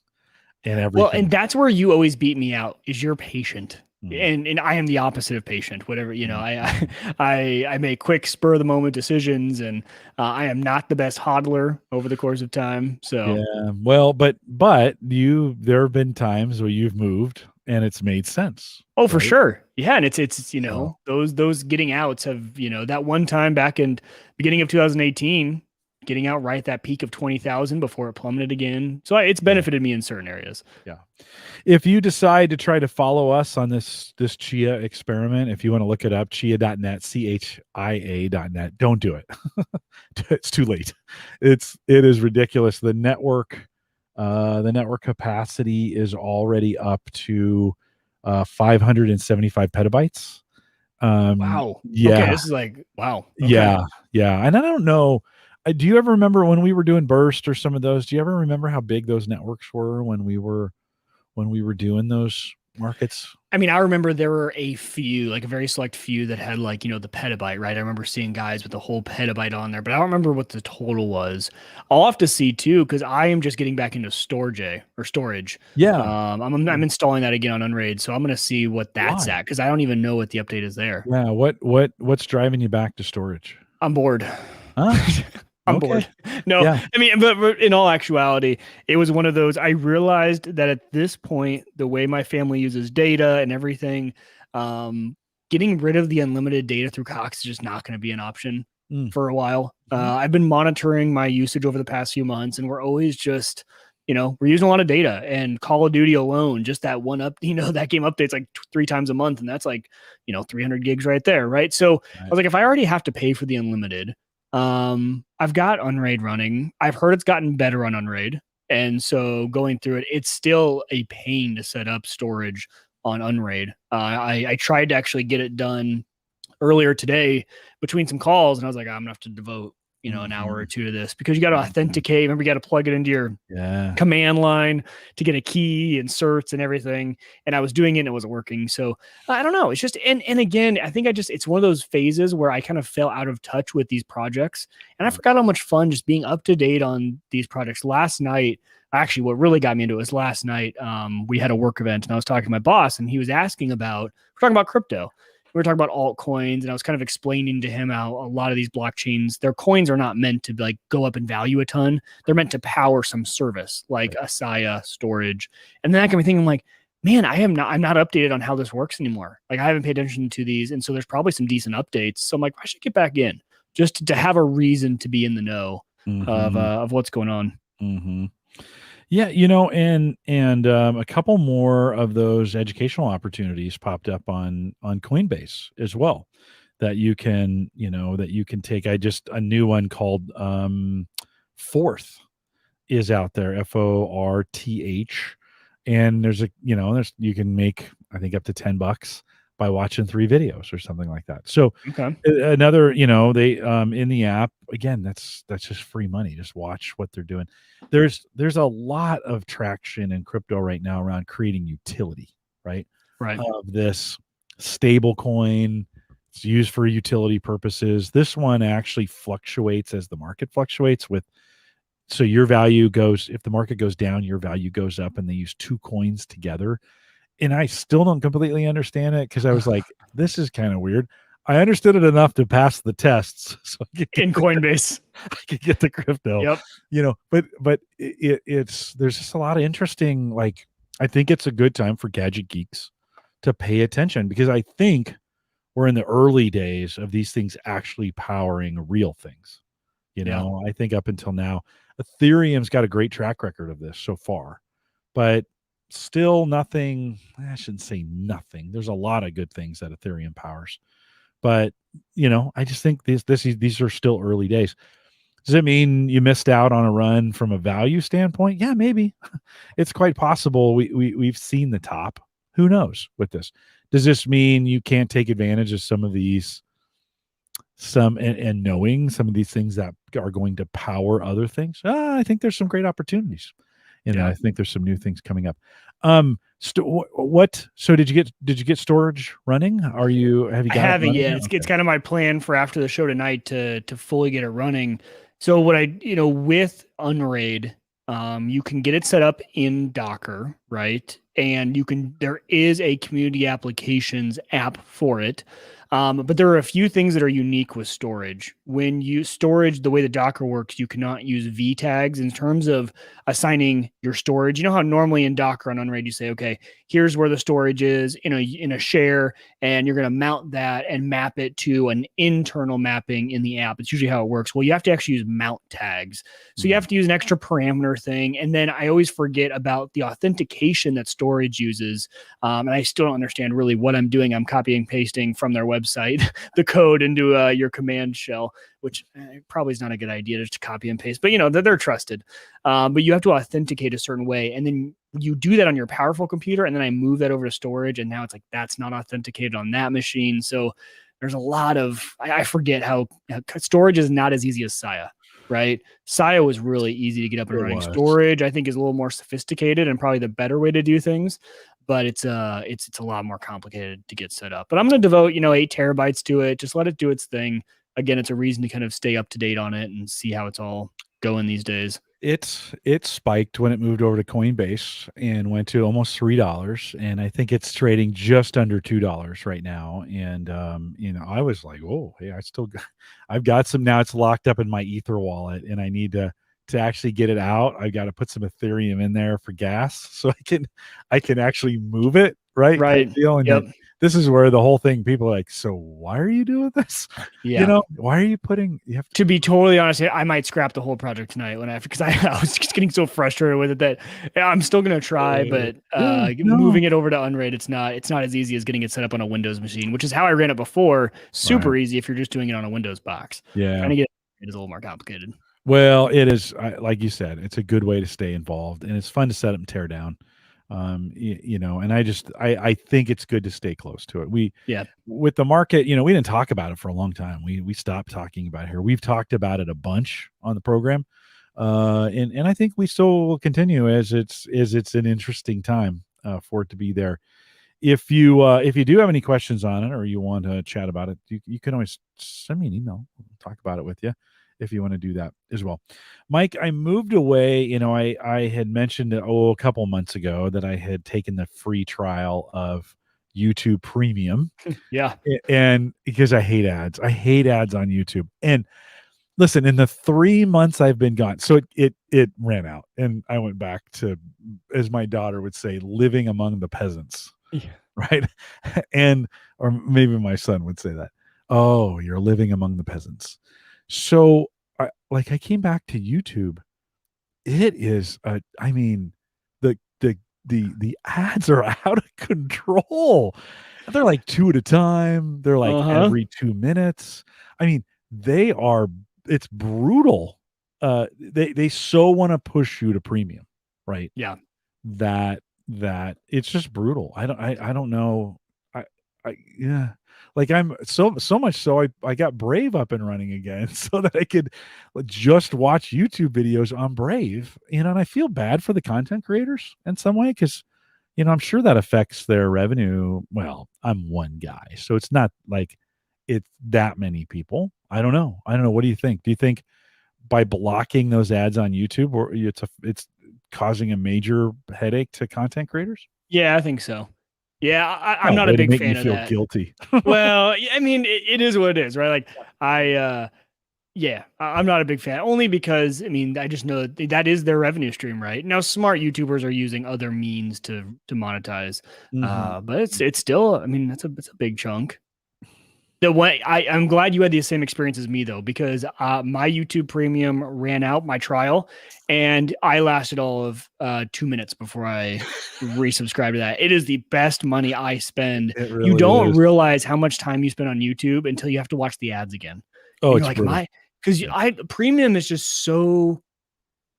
and Well, and everything. that's where you always beat me out is you're patient. Mm, And I am the opposite of patient. Whatever, mm, I I make quick spur of the moment decisions, and I am not the best hodler over the course of time. So, yeah. Well, but there have been times where you've moved and it's made sense, oh, for right? sure, yeah. And it's So those getting outs have that one time back in beginning of 2018, getting out right at that peak of 20,000 before it plummeted again. So it's yeah, benefited me in certain areas. yeah. If you decide to try to follow us on this Chia experiment, if you want to look it up, chia.net, chia.net, don't do it. It's too late. It is ridiculous. The network capacity is already up to 575 petabytes. Wow. Okay, Yeah, this is like wow. Okay. yeah, yeah. And I don't know. Do you ever remember when we were doing Burst or some of those? Do you ever remember how big those networks were when we were doing those markets? I mean, I remember there were a few, like a very select few that had like, the petabyte, right? I remember seeing guys with the whole petabyte on there, but I don't remember what the total was. I'll have to see too, because I am just getting back into storage. Yeah. I'm installing that again on Unraid, so I'm gonna see what that's Why? at because I don't even know what the update is there. Yeah. What's driving you back to storage? I'm bored. Huh? I'm Okay. bored. No, Yeah. I mean, but in all actuality, it was one of those. I realized that at this point, the way my family uses data and everything, um, getting rid of the unlimited data through Cox is just not going to be an option Mm. for a while. Mhm. I've been monitoring my usage over the past few months, and we're always just, we're using a lot of data. And Call of Duty alone, just that one up, that game updates like 3 times a month, and that's like, 300 gigs right there, right? So I Right. was like, if I already have to pay for the unlimited. I've got Unraid running. I've heard it's gotten better on Unraid. And so going through it, it's still a pain to set up storage on Unraid. I tried to actually get it done earlier today between some calls, and I was like, I'm gonna have to devote, an hour or Mhm. two to this because you got to Mhm. authenticate. Remember, you got to plug it into your Yeah. command line to get a key and certs and everything. And I was doing it and it wasn't working. So I don't know. It's just, and again, I think it's one of those phases where I kind of fell out of touch with these projects. And I Right. forgot how much fun just being up to date on these projects. Last night, actually, what really got me into it was last night. We had a work event and I was talking to my boss and he was asking we're talking about crypto. We were talking about altcoins, and I was kind of explaining to him how a lot of these blockchains, their coins are not meant to like go up in value a ton. They're meant to power some service like Right. Asaya storage. And then that got me thinking like, man, I'm not updated on how this works anymore. Like I haven't paid attention to these. And so there's probably some decent updates. So I'm like, I should get back in just to have a reason to be in the know Mhm. of what's going on. Mhm. Yeah, a couple more of those educational opportunities popped up on Coinbase as well that you can take. A new one called Forth is out there, Forth, and there's you can make I think up to $10 by watching 3 videos or something like that. So Okay. another, they in the app again, that's just free money. Just watch what they're doing. There's a lot of traction in crypto right now around creating utility, right? Right. Of this stable coin. It's used for utility purposes. This one actually fluctuates as the market fluctuates with so your value goes if the market goes down, your value goes up, and they use 2 coins together. And I still don't completely understand it because I was like, this is kind of weird. I understood it enough to pass the tests, so In Coinbase. I could get the crypto, Yep. but it's there's just a lot of interesting. Like, I think it's a good time for Gadget Geeks to pay attention because I think we're in the early days of these things actually powering real things. Yeah. I think up until now, Ethereum's got a great track record of this so far, but still nothing. I shouldn't say nothing. There's a lot of good things that Ethereum powers, But I just think these are still early days. Does it mean you missed out on a run from a value standpoint? Yeah, maybe. It's quite possible. We've seen the top. Who knows with this? Does this mean you can't take advantage of some of these, and knowing some of these things that are going to power other things? I think there's some great opportunities in that. Yeah. I think there's some new things coming up. What? So did you get storage running? Have you I got it haven't running yet. now? It's Okay. kind of my plan for after the show tonight to fully get it running. So what I with Unraid, you can get it set up in Docker, right? And there is a community applications app for it. But there are a few things that are unique with storage. When you storage, the way the Docker works, you cannot use V tags in terms of assigning your storage. You know how normally in Docker on Unraid you say, okay, here's where the storage is in a share, and you're going to mount that and map it to an internal mapping in the app. It's usually how it works. Well, you have to actually use mount tags. So you have to use an extra parameter thing. And then I always forget about the authentication that storage uses. And I still don't understand really what I'm doing. I'm copying and pasting from their website the code into your command shell, which probably is not a good idea just to copy and paste. But they're trusted. But you have to authenticate a certain way, and then you do that on your powerful computer, and then I move that over to storage, and now it's like that's not authenticated on that machine. So there's a lot of I forget how storage is not as easy as Saya, right? Saya was really easy to get up and It running. was. Storage, I think, is a little more sophisticated and probably the better way to do things, but it's a lot more complicated to get set up. But I'm going to devote 8 terabytes to it. Just let it do its thing. Again, it's a reason to kind of stay up to date on it and see how it's all going these days. It spiked when it moved over to Coinbase and went to almost $3, and I think it's trading just under $2 right now. And I was like, oh, hey, I've got some now. It's locked up in my Ether wallet, and I need to actually get it out. I got to put some Ethereum in there for gas, so I can actually move it, right? Kind Right. of deal. And Yep. this is where the whole thing. People are like, so why are you doing this? Yeah. Why are you putting? You have to be totally honest, I might scrap the whole project tonight because I was just getting so frustrated with it that I'm still gonna try, but yeah, no, moving it over to Unraid, it's not as easy as getting it set up on a Windows machine, which is how I ran it before. right. Super easy if you're just doing it on a Windows box. Yeah. Trying to get it is a little more complicated. Well, it is like you said, it's a good way to stay involved, and it's fun to set up and tear down. And I think it's good to stay close to it. Yeah. With the market, we didn't talk about it for a long time. We stopped talking about it here. We've talked about it a bunch on the program, and I think we still will continue as it's an interesting time for it to be there. If you do have any questions on it or you want to chat about it, you can always send me an email. We'll talk about it with you if you want to do that as well. Mike, I moved away. I had mentioned a couple months ago that I had taken the free trial of YouTube Premium. Yeah. And because I hate ads on YouTube. And listen, in the 3 months I've been gone, so it ran out, and I went back to, as my daughter would say, living among the peasants. Yeah. Right. Or maybe my son would say that. Oh, you're living among the peasants. So I came back to YouTube. It is I mean, the ads are out of control. They're like 2 at a time. They're like every 2 minutes. I mean, it's brutal. They so want to push you to premium, right? Yeah. That it's just brutal. I don't know. Yeah. Like I'm so much so I got Brave up and running again so that I could just watch YouTube videos on Brave. And I feel bad for the content creators in some way because I'm sure that affects their revenue. Well, I'm one guy, so it's not like it's that many people. I don't know. What do you think? Do you think by blocking those ads on YouTube, or it's causing a major headache to content creators? Yeah, I think so. Yeah, I'm not a big make me fan of feel that. guilty. Well, I mean, it is what it is, right? Like I'm not a big fan, only because I mean I just know that is their revenue stream, right? Now, smart YouTubers are using other means to monetize, but it's still, I mean, it's a big chunk. The way I'm glad you had the same experience as me though, because my YouTube Premium ran out my trial, and I lasted all of 2 minutes before I resubscribed to that. It is the best money I spend. It You really don't is. realize how much time you spend on YouTube until you have to watch the ads again, Oh, and you're it's like, "Am brutal. I?" Because Yeah. I Premium is just so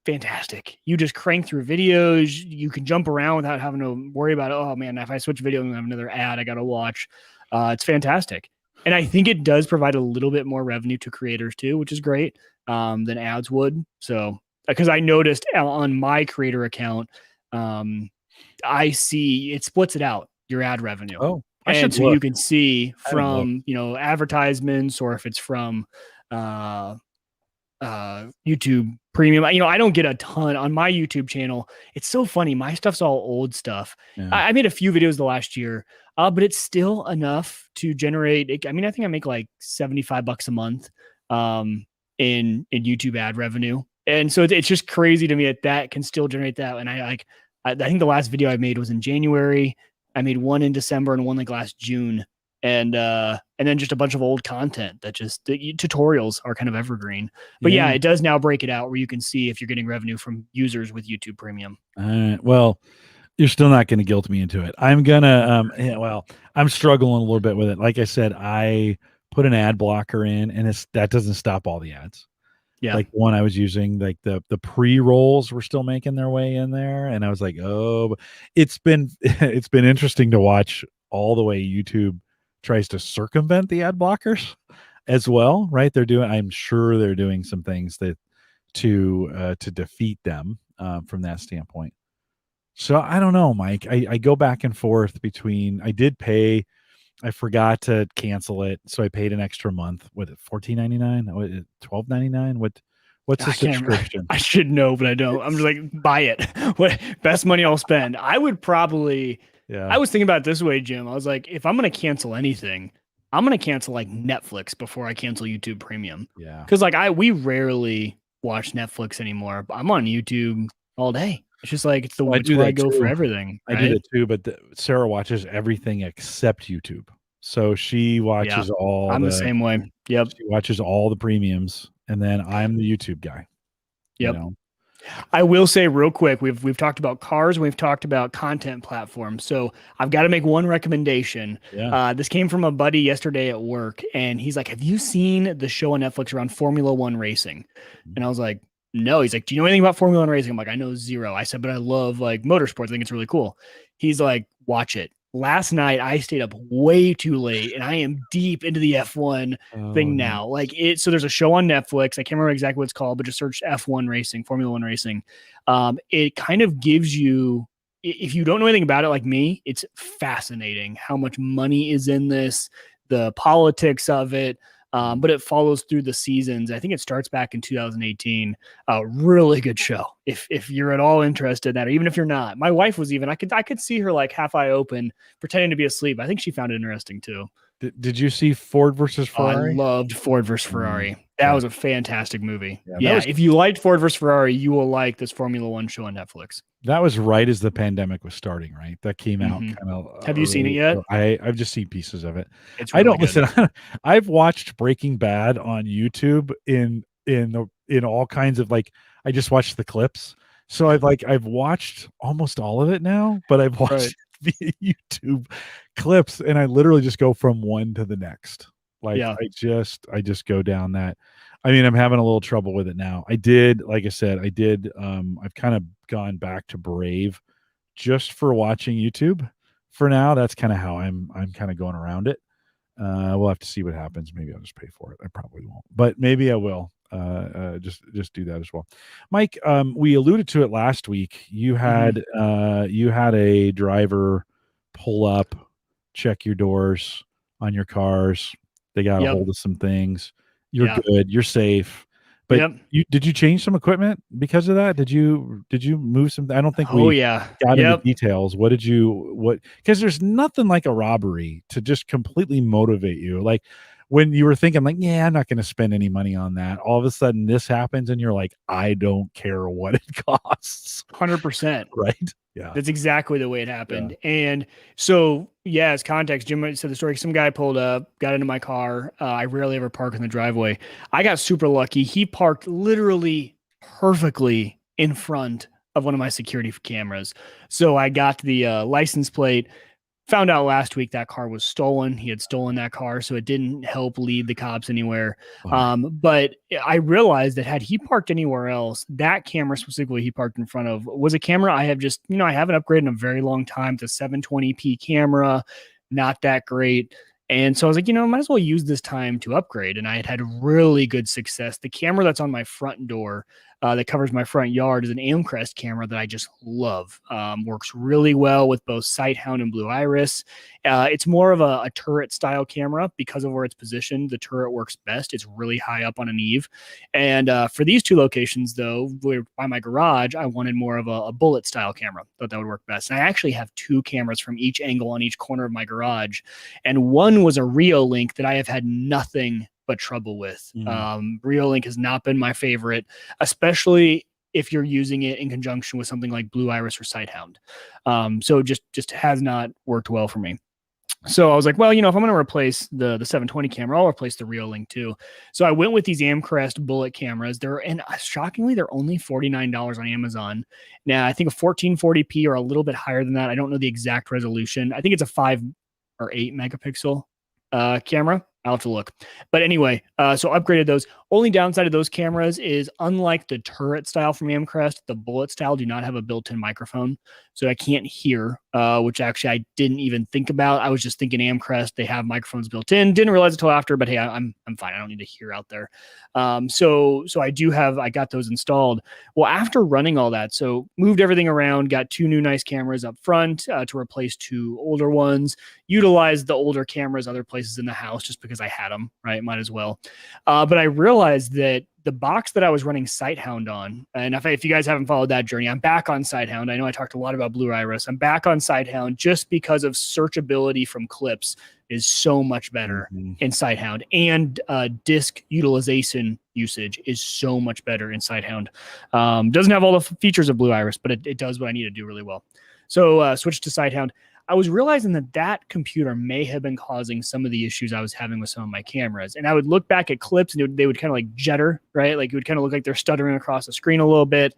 fantastic. You just crank through videos. You can jump around without having to worry about, oh man, if I switch video and have another ad I got to watch. It's fantastic. And I think it does provide a little bit more revenue to creators too, which is great, than ads would. So, because I noticed on my creator account, um, I see it splits it out, your ad revenue. Oh, I And should so you look. can see I haven't looked. from, advertisements, or if it's from, uh, YouTube Premium. I don't get a ton on my YouTube channel. It's so funny. My stuff's all old stuff. Yeah. I made a few videos the last year, but it's still enough to generate. I mean, I think I make like $75 a month, um, in YouTube ad revenue, and so it's just crazy to me that that can still generate that. And I think the last video I made was in January. I made one in December and one like last June, and then just a bunch of old content that just the tutorials are kind of evergreen. But yeah, Yeah. it does now break it out where you can see if you're getting revenue from users with YouTube Premium. Well, you're still not going to guilt me into it. I'm gonna, yeah, well, I'm struggling a little bit with it. Like I said, I put an ad blocker in, and that doesn't stop all the ads. Yeah. Like one I was using, like the pre-rolls were still making their way in there, and I was like, oh, it's been it's been interesting to watch all the way YouTube tries to circumvent the ad blockers as well, right? I'm sure they're doing some things that to defeat them from that standpoint. So I don't know, Mike. I go back and forth between I did pay, I forgot to cancel it, so I paid an extra month. What, $14.99? What, $12.99? What's the I can't remember. subscription? I should know, but I don't. I'm just It's like, buy it. What best money I'll spend? I would probably, I yeah, was thinking about it this way, Jim. I was like, if I'm going to cancel anything, I'm going to cancel like Netflix before I cancel YouTube Premium. yeah. Cause like we rarely watch Netflix anymore. I'm on YouTube all day. It's just like, Well, I it's do where I that go for too. everything. I do Right. that too, but Sarah watches everything except YouTube. So Yeah. I'm the the same way. Yep. she watches all the premiums, and then I'm the YouTube guy, you Yep. know? I will say real quick, we've talked about cars, and we've talked about content platforms. So I've got to make one recommendation. Yeah. This came from a buddy yesterday at work, and he's like, "Have you seen the show on Netflix around Formula One racing?" Mhm. And I was like, "No." He's like, "Do you know anything about Formula One racing?" I'm like, "I know zero." I said, "But I love like motorsports. I think it's really cool." He's like, "Watch it." Last night I stayed up way too late, and I am deep into the F1 Oh, thing no. now. Like it, so there's a show on Netflix. I can't remember exactly what it's called, but just search F1 racing, Formula One racing. It kind of gives you, if you don't know anything about it like me, it's fascinating how much money is in this, the politics of it. But it follows through the seasons. I think it starts back in 2018. A really good show. If you're at all interested in that, or even if you're not. My wife was even. I could see her like half eye open, pretending to be asleep. I think she found it interesting too. Did you see Ford versus Oh, I Ferrari? loved Ford versus Mm, Ferrari. That that was a fantastic movie. yeah, Yeah, if you liked Ford versus Ferrari, you will like this Formula One show on Netflix. that was right as the pandemic was starting, right? That came out Hmm. kind of Have you seen it early. yet? So I've just seen pieces of it. It's I really don't good. listen. I've watched Breaking Bad on YouTube in all kinds of like I just watched the clips. So I've watched almost all of it now, but I've Right. watched via YouTube clips, and I literally just go from one to the next. Like Yeah. I just go down that. I mean, I'm having a little trouble with it now. I did, like I said, I've kind of gone back to Brave just for watching YouTube for now. That's kind of how I'm kind of going around it. We'll have to see what happens. Maybe I'll just pay for it. I probably won't, but maybe I will. Just do that as well. Mike, we alluded to it last week. Hmm. You had a driver pull up, check your doors on your cars. They got a Yep. hold of some things. You're Yeah. good. You're safe. But Yep. did you change some equipment because of that? Did you move some? I don't think Oh we yeah. got into Yep. details. What because there's nothing like a robbery to just completely motivate you. Like when you were thinking like, yeah, I'm not going to spend any money on that, all of a sudden this happens and you're like, I don't care what it costs. 100%. Right. Yeah. That's exactly the way it Yeah. happened. And so, yeah, as context, Jim said the story. Some guy pulled up, got into my car. I rarely ever park in the driveway. I got super lucky. He parked literally perfectly in front of one of my security cameras. So I got the license plate. Found out last week that car was stolen. He had stolen that car, so it didn't help lead the cops anywhere. But I realized that had he parked anywhere else, that camera specifically he parked in front of was a camera I have just, I haven't upgraded in a very long time. It's a 720p camera, not that great. And so I was like, might as well use this time to upgrade. And I had really good success. The camera that's on my front door that covers my front yard is an Amcrest camera that I just love. Works really well with both Sighthound and Blue Iris. It's more of a turret style camera because of where it's positioned. The turret works best. It's really high up on an eave. And for these two locations, though, by my garage, I wanted more of a bullet style camera. Thought that would work best. And I actually have two cameras from each angle on each corner of my garage. And one was a Rio Link that I have had nothing but trouble with. Rio Link has not been my favorite, especially if you're using it in conjunction with something like Blue Iris or Sighthound. So just has not worked well for me. So I was like, well, if I'm going to replace the 720 camera, I'll replace the Rio Link too. So I went with these Amcrest bullet cameras. And shockingly, they're only $49 on Amazon. Now, I think a 1440p or a little bit higher than that. I don't know the exact resolution. I think it's a 5 or 8 megapixel camera. I'll have to look. But anyway, so upgraded those. Only downside of those cameras is, unlike the turret style from Amcrest, the bullet style do not have a built-in microphone. So I can't hear, which actually I didn't even think about. I was just thinking Amcrest, they have microphones built in. Didn't realize it until after, but hey, I'm fine. I don't need to hear out there. So I got those installed. Well, after running all that, so moved everything around, got two new nice cameras up front to replace two older ones, utilized the older cameras other places in the house just because I had them, right? Might as well. But I realized that the box that I was running Sighthound on, and if you guys haven't followed that journey, I'm back on Sighthound. I know I talked a lot about Blue Iris. I'm back on Sighthound just because of searchability from clips is so much better in Sighthound, and disk utilization usage is so much better in Sighthound. Doesn't have all the features of Blue Iris, but it does what I need to do really well. So switched to Sighthound. I was realizing that computer may have been causing some of the issues I was having with some of my cameras. And I would look back at clips and they would kind of like jitter, right? Like it would kind of look like they're stuttering across the screen a little bit.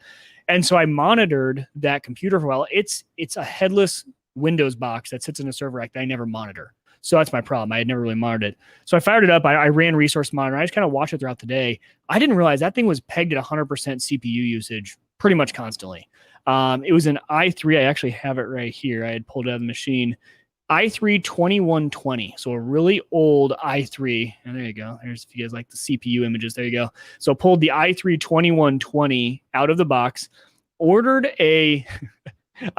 And so I monitored that computer for a while. It's a headless Windows box that sits in a server rack that I never monitor. So that's my problem. I had never really monitored it. So I fired it up. I ran Resource Monitor. I just kind of watched it throughout the day. I didn't realize that thing was pegged at 100% CPU usage pretty much constantly. It was an i3. I actually have it right here. I had pulled it out of the machine. i3 2120. So a really old i3. And there you go. There's, if you guys like the CPU images, there you go. So pulled the i3 2120 out of the box, ordered I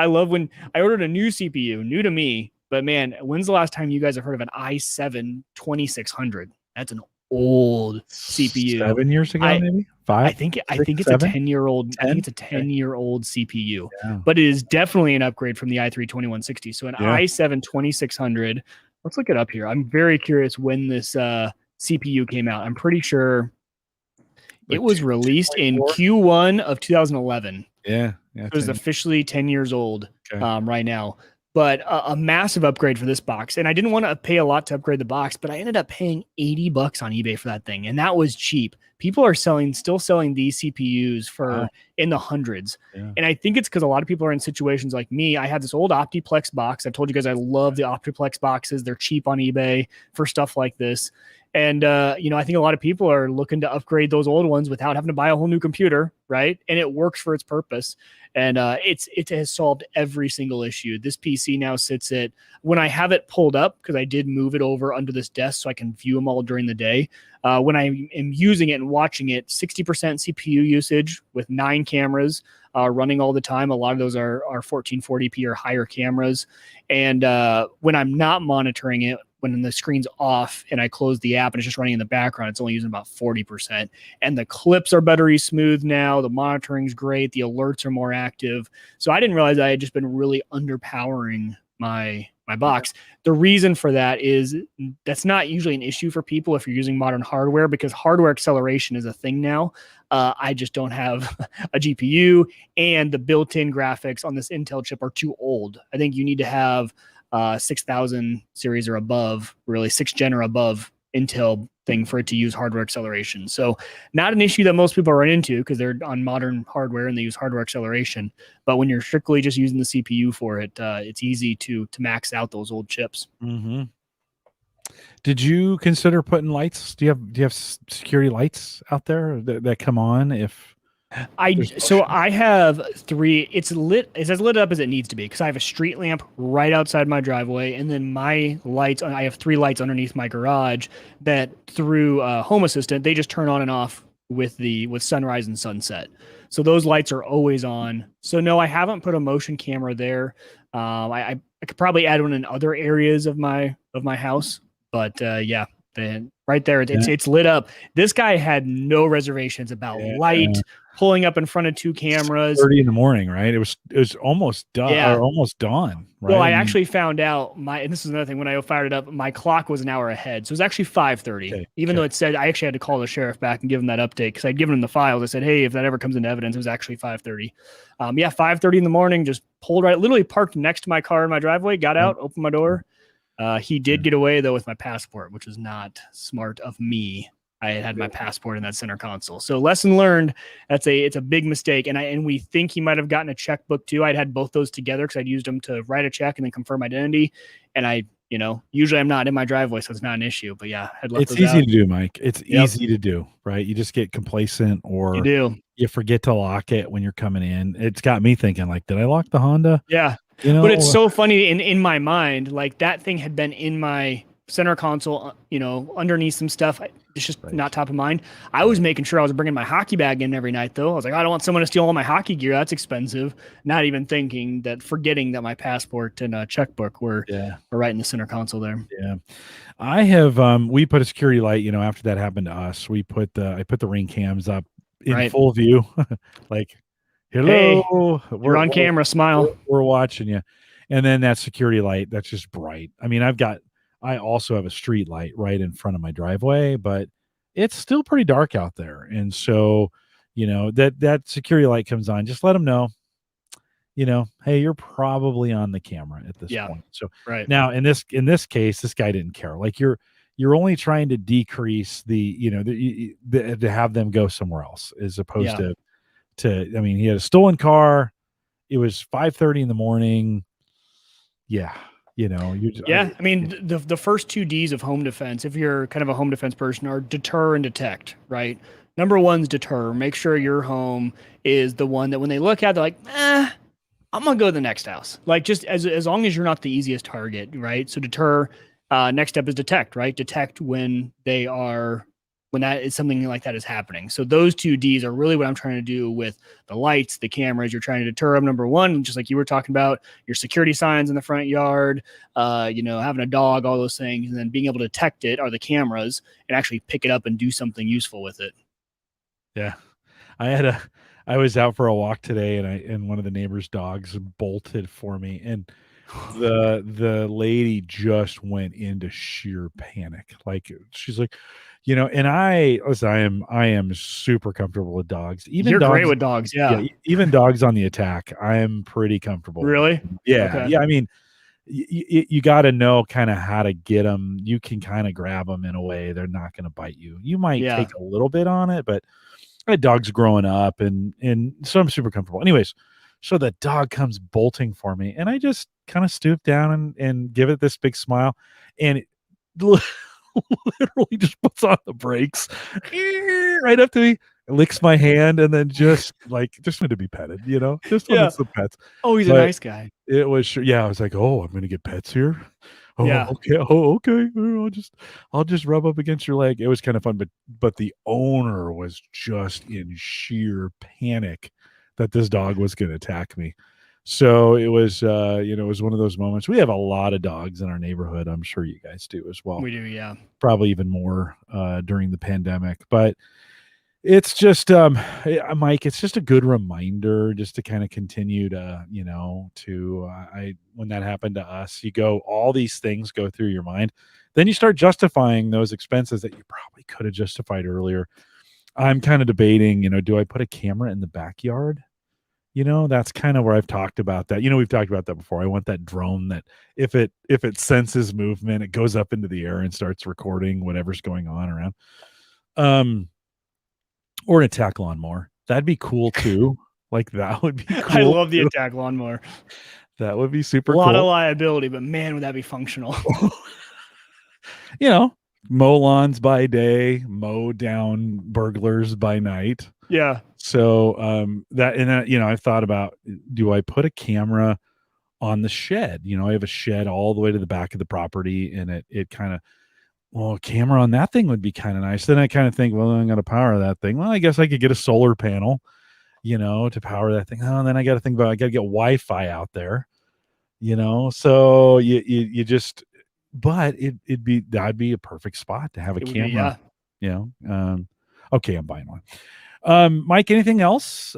love when I ordered a new CPU, new to me, but man, when's the last time you guys have heard of an i7 2600? That's an old CPU. 7 years ago, maybe 5. I think it's 7? A 10-year-old. 10? I think it's a 10-year-old CPU, but it is definitely an upgrade from the i3 2160. So an i7 2600. Let's look it up here. I'm very curious when this CPU came out. I'm pretty sure it was released in Q1 of 2011. Yeah. It was officially 10 years old right now. But a massive upgrade for this box. And I didn't want to pay a lot to upgrade the box, but I ended up paying $80 on eBay for that thing. And that was cheap. People are still selling these CPUs for in the hundreds. Yeah. And I think it's because a lot of people are in situations like me. I had this old Optiplex box. I told you guys I love the Optiplex boxes. They're cheap on eBay for stuff like this. And, I think a lot of people are looking to upgrade those old ones without having to buy a whole new computer, right? And it works for its purpose. And it has solved every single issue. This PC now sits at, when I have it pulled up, because I did move it over under this desk so I can view them all during the day. When I am using it and watching it, 60% CPU usage with 9 cameras running all the time. A lot of those are 1440p or higher cameras. And when I'm not monitoring it, when the screen's off and I close the app and it's just running in the background, it's only using about 40%. And the clips are buttery smooth now. The monitoring's great. The alerts are more active. So I didn't realize I had just been really underpowering my box. The reason for that is that's not usually an issue for people if you're using modern hardware, because hardware acceleration is a thing now. I just don't have a GPU, and the built-in graphics on this Intel chip are too old. I think you need to have 6000 series or above, really 6th gen or above Intel thing for it to use hardware acceleration. So not an issue that most people run into because they're on modern hardware and they use hardware acceleration. But when you're strictly just using the CPU for it, it's easy to max out those old chips. Mm-hmm. Did you consider putting lights? Do you have security lights out there that come on if I have 3. It's lit. It's as lit up as it needs to be because I have a street lamp right outside my driveway, and then my lights. I have 3 lights underneath my garage that through Home Assistant they just turn on and off with sunrise and sunset. So those lights are always on. So no, I haven't put a motion camera there. I could probably add one in other areas of my house, but yeah. Right there, it's lit up. This guy had no reservations about light pulling up in front of 2 cameras. 30 in the morning, right? It was almost done or almost dawn, right? Well, I actually found out and this is another thing, when I fired it up, my clock was an hour ahead. So it was actually 5:30. Even though it said, I actually had to call the sheriff back and give him that update because I'd given him the files. I said, hey, if that ever comes into evidence, it was actually 5:30. 5:30 in the morning, just pulled right, literally parked next to my car in my driveway, got out, opened my door. He did get away though with my passport, which was not smart of me. I had my passport in that center console. So lesson learned. It's a big mistake. And we think he might have gotten a checkbook too. I'd had both those together because I'd used them to write a check and then confirm identity. And usually I'm not in my driveway, so it's not an issue. But yeah, it's easy to do, Mike. It's easy to do, right? You just get complacent, or you forget to lock it when you're coming in. It's got me thinking, like, did I lock the Honda? Yeah. But it's so funny in my mind, like that thing had been in my center console, underneath some stuff. It's just not top of mind. I was making sure I was bringing my hockey bag in every night, though. I was like, I don't want someone to steal all my hockey gear. That's expensive. Not even forgetting that my passport and checkbook were right in the center console there. Yeah. I have, we put a security light, after that happened to us, I put the ring cams up in full view, like, hello, hey, you're on camera, smile. We're watching you. And then that security light, that's just bright. I mean, I also have a street light right in front of my driveway, but it's still pretty dark out there. And so, that security light comes on, just let them know, hey, you're probably on the camera at this point. So now in this case, this guy didn't care. Like you're only trying to decrease the to have them go somewhere else as opposed to I mean, he had a stolen car. It was 5:30 in the morning. Yeah. I mean, the first 2 D's of home defense, if you're kind of a home defense person, are deter and detect, right? Number 1's deter. Make sure your home is the one that when they look at, they're like, I'm going to go to the next house. Like, just as long as you're not the easiest target, right? So deter. Next step is detect, right? Detect when that is something like that is happening. So those 2 D's are really what I'm trying to do with the lights, the cameras. You're trying to deter them. Number 1, just like you were talking about, your security signs in the front yard, having a dog, all those things, and then being able to detect it are the cameras and actually pick it up and do something useful with it. Yeah. I was out for a walk today and one of the neighbor's dogs bolted for me, and the lady just went into sheer panic. Like she's like, and I am super comfortable with dogs. Even You're dogs, great with dogs, yeah. Even dogs on the attack, I am pretty comfortable. Really? Yeah, okay. Yeah. I mean, you got to know kind of how to get them. You can kind of grab them in a way they're not going to bite you. You might take a little bit on it, but I had dogs growing up, and so I'm super comfortable. Anyways, so the dog comes bolting for me, and I just kind of stoop down and give it this big smile, and it literally just puts on the brakes right up to me, licks my hand, and then just wanted to be petted, just wanted some pets. Oh, he's a nice guy. It was I was like, oh, I'm gonna get pets here. Oh, yeah. Okay. Oh, okay. I'll just rub up against your leg. It was kind of fun, but the owner was just in sheer panic that this dog was going to attack me. So it was, it was one of those moments. We have a lot of dogs in our neighborhood. I'm sure you guys do as well. We do, yeah. Probably even more during the pandemic. But It's just Mike, it's just a good reminder just to kind of continue to, to I when that happened to us, you go all these things go through your mind. Then you start justifying those expenses that you probably could have justified earlier. I'm kind of debating, do I put a camera in the backyard? That's kind of where I've talked about that. We've talked about that before. I want that drone that if it senses movement, it goes up into the air and starts recording whatever's going on around. Or an attack lawnmower. That'd be cool too. Like that would be I cool love the too. attack lawnmower. That would be A super lot of cool. liability, but man, would that be functional. you know, Mow lawns by day, mow down burglars by night. Yeah. So I've thought about, do I put a camera on the shed? I have a shed all the way to the back of the property, and it kind of, well, a camera on that thing would be kind of nice. Then I kind of think, well, I'm going to power that thing. Well, I guess I could get a solar panel, to power that thing. Oh, and then I got to think about, I got to get Wi-Fi out there, so you just, but that'd be a perfect spot to have a It would be, camera, yeah. Okay, I'm buying one. Mike, anything else,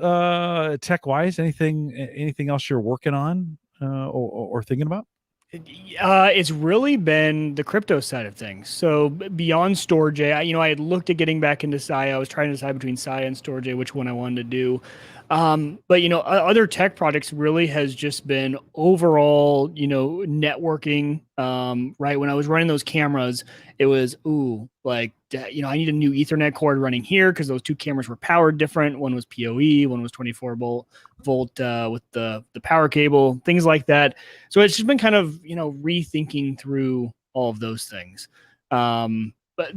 tech wise, anything else you're working on, or thinking about? It's really been the crypto side of things. So beyond Storage, I had looked at getting back into Sia. I was trying to decide between Sia and Storage, which one I wanted to do. But other tech projects really has just been overall, networking. Right when I was running those cameras, it was I need a new Ethernet cord running here because those two cameras were powered different. One was PoE, one was 24 volt with the power cable, things like that. So it's just been kind of rethinking through all of those things. But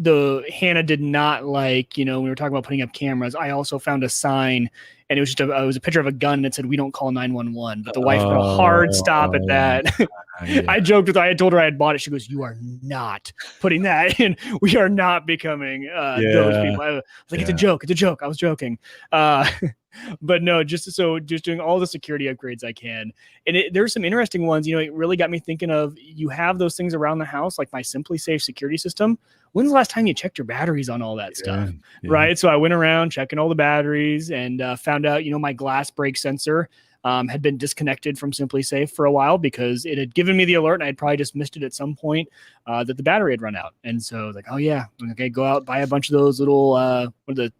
Hannah did not like, we were talking about putting up cameras. I also found a sign, and it was just it was a picture of a gun that said, "We don't call 911." But the wife put a hard stop at that. Yeah. I joked with her. I had told her I had bought it. She goes, "You are not putting that in. We are not becoming those people." I was like, "It's a joke. It's a joke." I was joking. But no, just doing all the security upgrades I can. And there's some interesting ones. It really got me thinking of, you have those things around the house, like my Simply Safe security system. When's the last time you checked your batteries on all that stuff? Yeah. Right. So I went around checking all the batteries and found out, my glass break sensor had been disconnected from Simply Safe for a while because it had given me the alert, and I'd probably just missed it at some point that the battery had run out. And so like, oh yeah, okay, go out, buy a bunch of those little what are the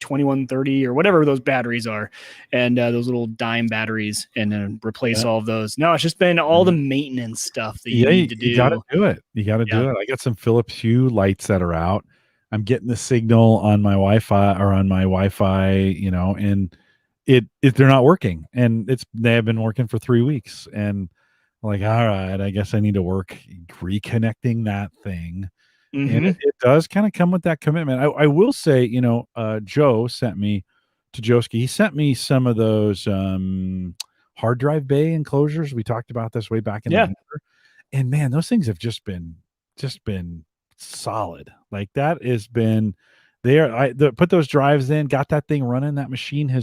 2130 or whatever those batteries are, and those little dime batteries, and then replace all of those. No, it's just been all the maintenance stuff that you need to do. You got to do it. You got to do it. I got some Philips Hue lights that are out. I'm getting the signal on my Wi-Fi, and they're not working, and they have been working for 3 weeks, and I'm like, all right, I guess I need to work reconnecting that thing. And it does kind of come with that commitment. I will say, Joe sent me to Joski. He sent me some of those hard drive bay enclosures. We talked about this way back in the winter. And man, those things have just been solid. Like that has been there. Put those drives in, got that thing running. That machine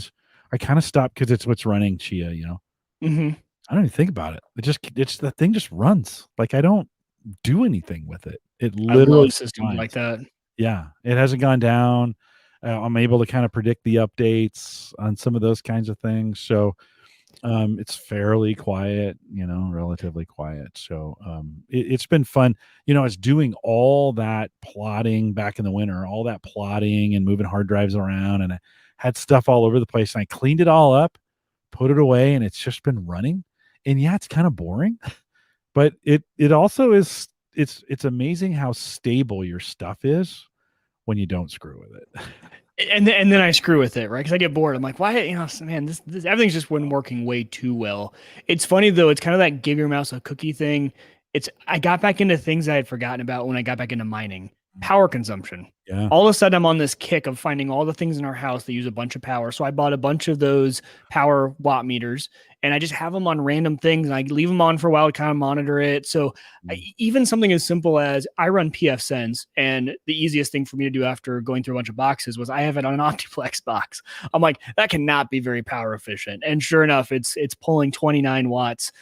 I kind of stopped because it's what's running Chia, I don't even think about it. The thing just runs. Like I don't do anything with it. It literally I love systems like that. Yeah, it hasn't gone down. I'm able to kind of predict the updates on some of those kinds of things. So it's fairly quiet, relatively quiet. So it's been fun. I was doing all that plotting back in the winter, all that plotting and moving hard drives around, and I had stuff all over the place, and I cleaned it all up, put it away, and it's just been running. And yeah, it's kind of boring, but it also is. It's amazing how stable your stuff is when you don't screw with it. And then I screw with it, right? Because I get bored. I'm like, why? Man, this everything's just been working way too well. It's funny though. It's kind of that give your mouse a cookie thing. I got back into things I had forgotten about when I got back into mining. Power consumption. Yeah. All of a sudden, I'm on this kick of finding all the things in our house that use a bunch of power. So I bought a bunch of those power watt meters, and I just have them on random things, and I leave them on for a while to kind of monitor it. So even something as simple as I run pfSense, and the easiest thing for me to do after going through a bunch of boxes was I have it on an Optiplex box. I'm like, that cannot be very power efficient. And sure enough, it's pulling 29 watts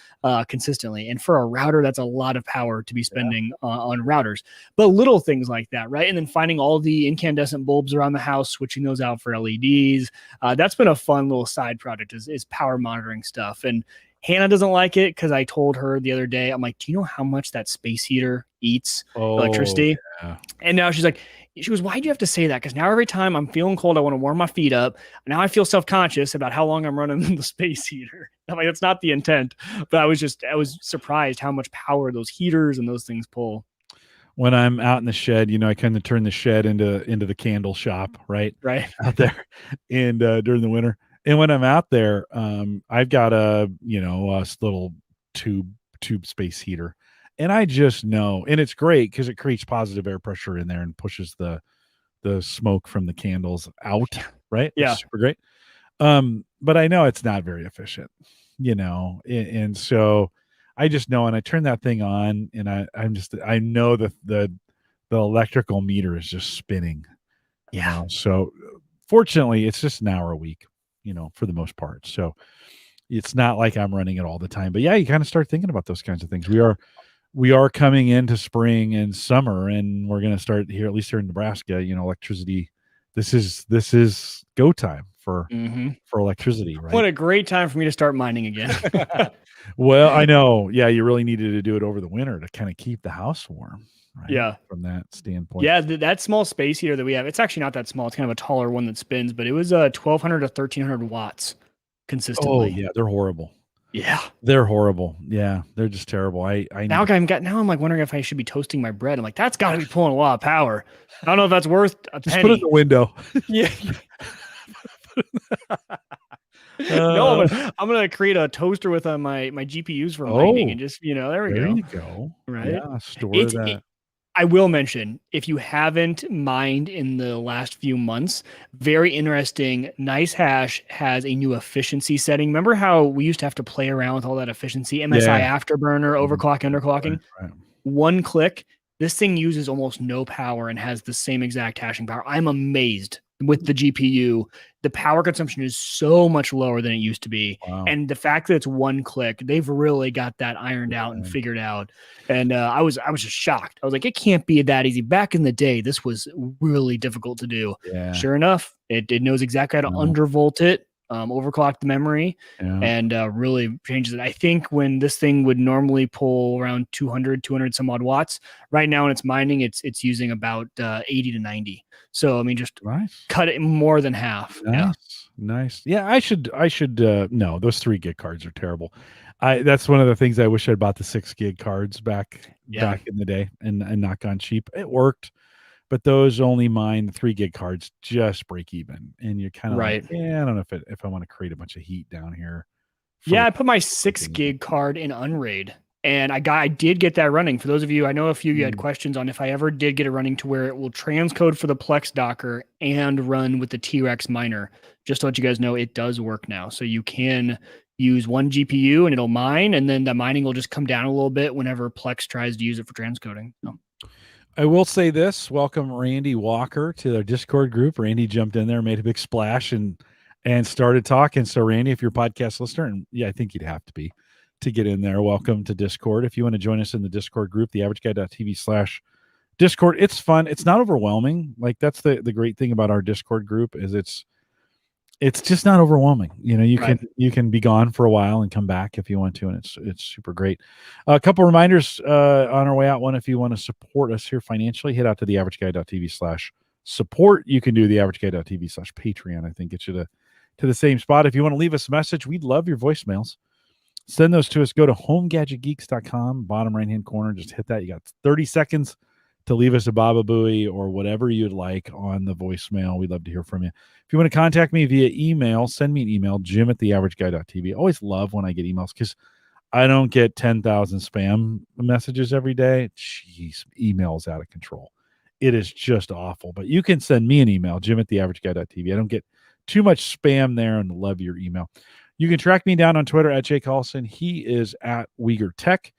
consistently. And for a router, that's a lot of power to be spending on routers. But little things like that, right? And then finding all all the incandescent bulbs around the house, switching those out for LEDs. That's been a fun little side project is power monitoring stuff. And Hannah doesn't like it because I told her the other day, I'm like, do you know how much that space heater eats Oh, electricity? yeah. And now she's like, she goes, why do you have to say that? Because now every time I'm feeling cold, I want to warm my feet up. Now I feel self-conscious about how long I'm running the space heater. I'm like, that's not the intent. But I was surprised how much power those heaters and those things pull. When I'm out in the shed, I kind of turn the shed into the candle shop, right? Right. Out there and during the winter. And when I'm out there, I've got a little tube space heater. And I just know, and it's great because it creates positive air pressure in there and pushes the smoke from the candles out, right? Which Yeah. is super great. But I know it's not very efficient, and so I just know, and I turn that thing on, and I know that the electrical meter is just spinning, Yeah. So fortunately, it's just an hour a week, for the most part. So it's not like I'm running it all the time. But yeah, you kind of start thinking about those kinds of things. We are coming into spring and summer, and we're going to start here, at least here in Nebraska. Electricity. This is go time for electricity, right? What a great time for me to start mining again. Well, I know. Yeah, you really needed to do it over the winter to kind of keep the house warm, right? Yeah. From that standpoint. Yeah, that small space heater that we have, it's actually not that small. It's kind of a taller one that spins, but it was 1,200 to 1,300 watts Oh consistently. yeah, they're horrible. Yeah. They're horrible. Yeah, they're just terrible. Now I'm like wondering if I should be toasting my bread. I'm like, that's got to be pulling a lot of power. I don't know if that's worth a just penny. put it in the window. Yeah. No, I'm gonna create a toaster with my GPUs for mining and just there we go. There you go. Right. Yeah, store that. I will mention, if you haven't mined in the last few months, very interesting. Nice Hash has a new efficiency setting. Remember how we used to have to play around with all that efficiency, MSI Afterburner, overclock, underclocking? Right. One click. This thing uses almost no power and has the same exact hashing power. I'm amazed with the GPU. The power consumption is so much lower than it used to be. Wow. And the fact that it's one click, they've really got that ironed out and figured out. And I was just shocked. I was like, it can't be that easy. Back in the day, this was really difficult to do. Yeah. Sure enough, it knows exactly how to undervolt it, overclock the memory, and really changes it. I think when this thing would normally pull around 200 some odd watts, right now when it's mining, it's using about 80 to 90. So I mean, just cut it more than half. Nice. Yeah, I should no, those 3 gig cards are terrible. That's one of the things I wish I'd bought the 6 gig cards back in the day and not gone cheap. It worked, but those only mine the 3 gig cards just break even, and you're kind of like, I don't know if I want to create a bunch of heat down here. I put my 6 gig card in Unraid, and I did get that running. For those of you, I know a few of you had questions on if I ever did get it running to where it will transcode for the Plex Docker and run with the T-Rex miner. Just to let you guys know, it does work now. So you can use one GPU and it'll mine, and then the mining will just come down a little bit whenever Plex tries to use it for transcoding. So. I will say this: welcome Randy Walker to their Discord group. Randy jumped in there, made a big splash, and started talking. So Randy, if you're a podcast listener, and I think you'd have to be to get in there, welcome to Discord. If you want to join us in the Discord group, theaverageguy.tv/Discord, it's fun. It's not overwhelming. Like that's the great thing about our Discord group is it's just not overwhelming. You can be gone for a while and come back if you want to, and it's super great. A couple reminders on our way out. One, if you want to support us here financially, head out to theaverageguy.tv/support. You can do theaverageguy.tv/Patreon. I think get you to the same spot. If you want to leave us a message, we'd love your voicemails. Send those to us. Go to homegadgetgeeks.com, bottom right-hand corner. Just hit that. You got 30 seconds to leave us a Baba Booey or whatever you'd like on the voicemail. We'd love to hear from you. If you want to contact me via email, send me an email, jim@theaverageguy.tv. I always love when I get emails because I don't get 10,000 spam messages every day. Jeez, email is out of control. It is just awful. But you can send me an email, jim@theaverageguy.tv. I don't get too much spam there and love your email. You can track me down on Twitter at Jake Carlson. He is at Uyghur Tech,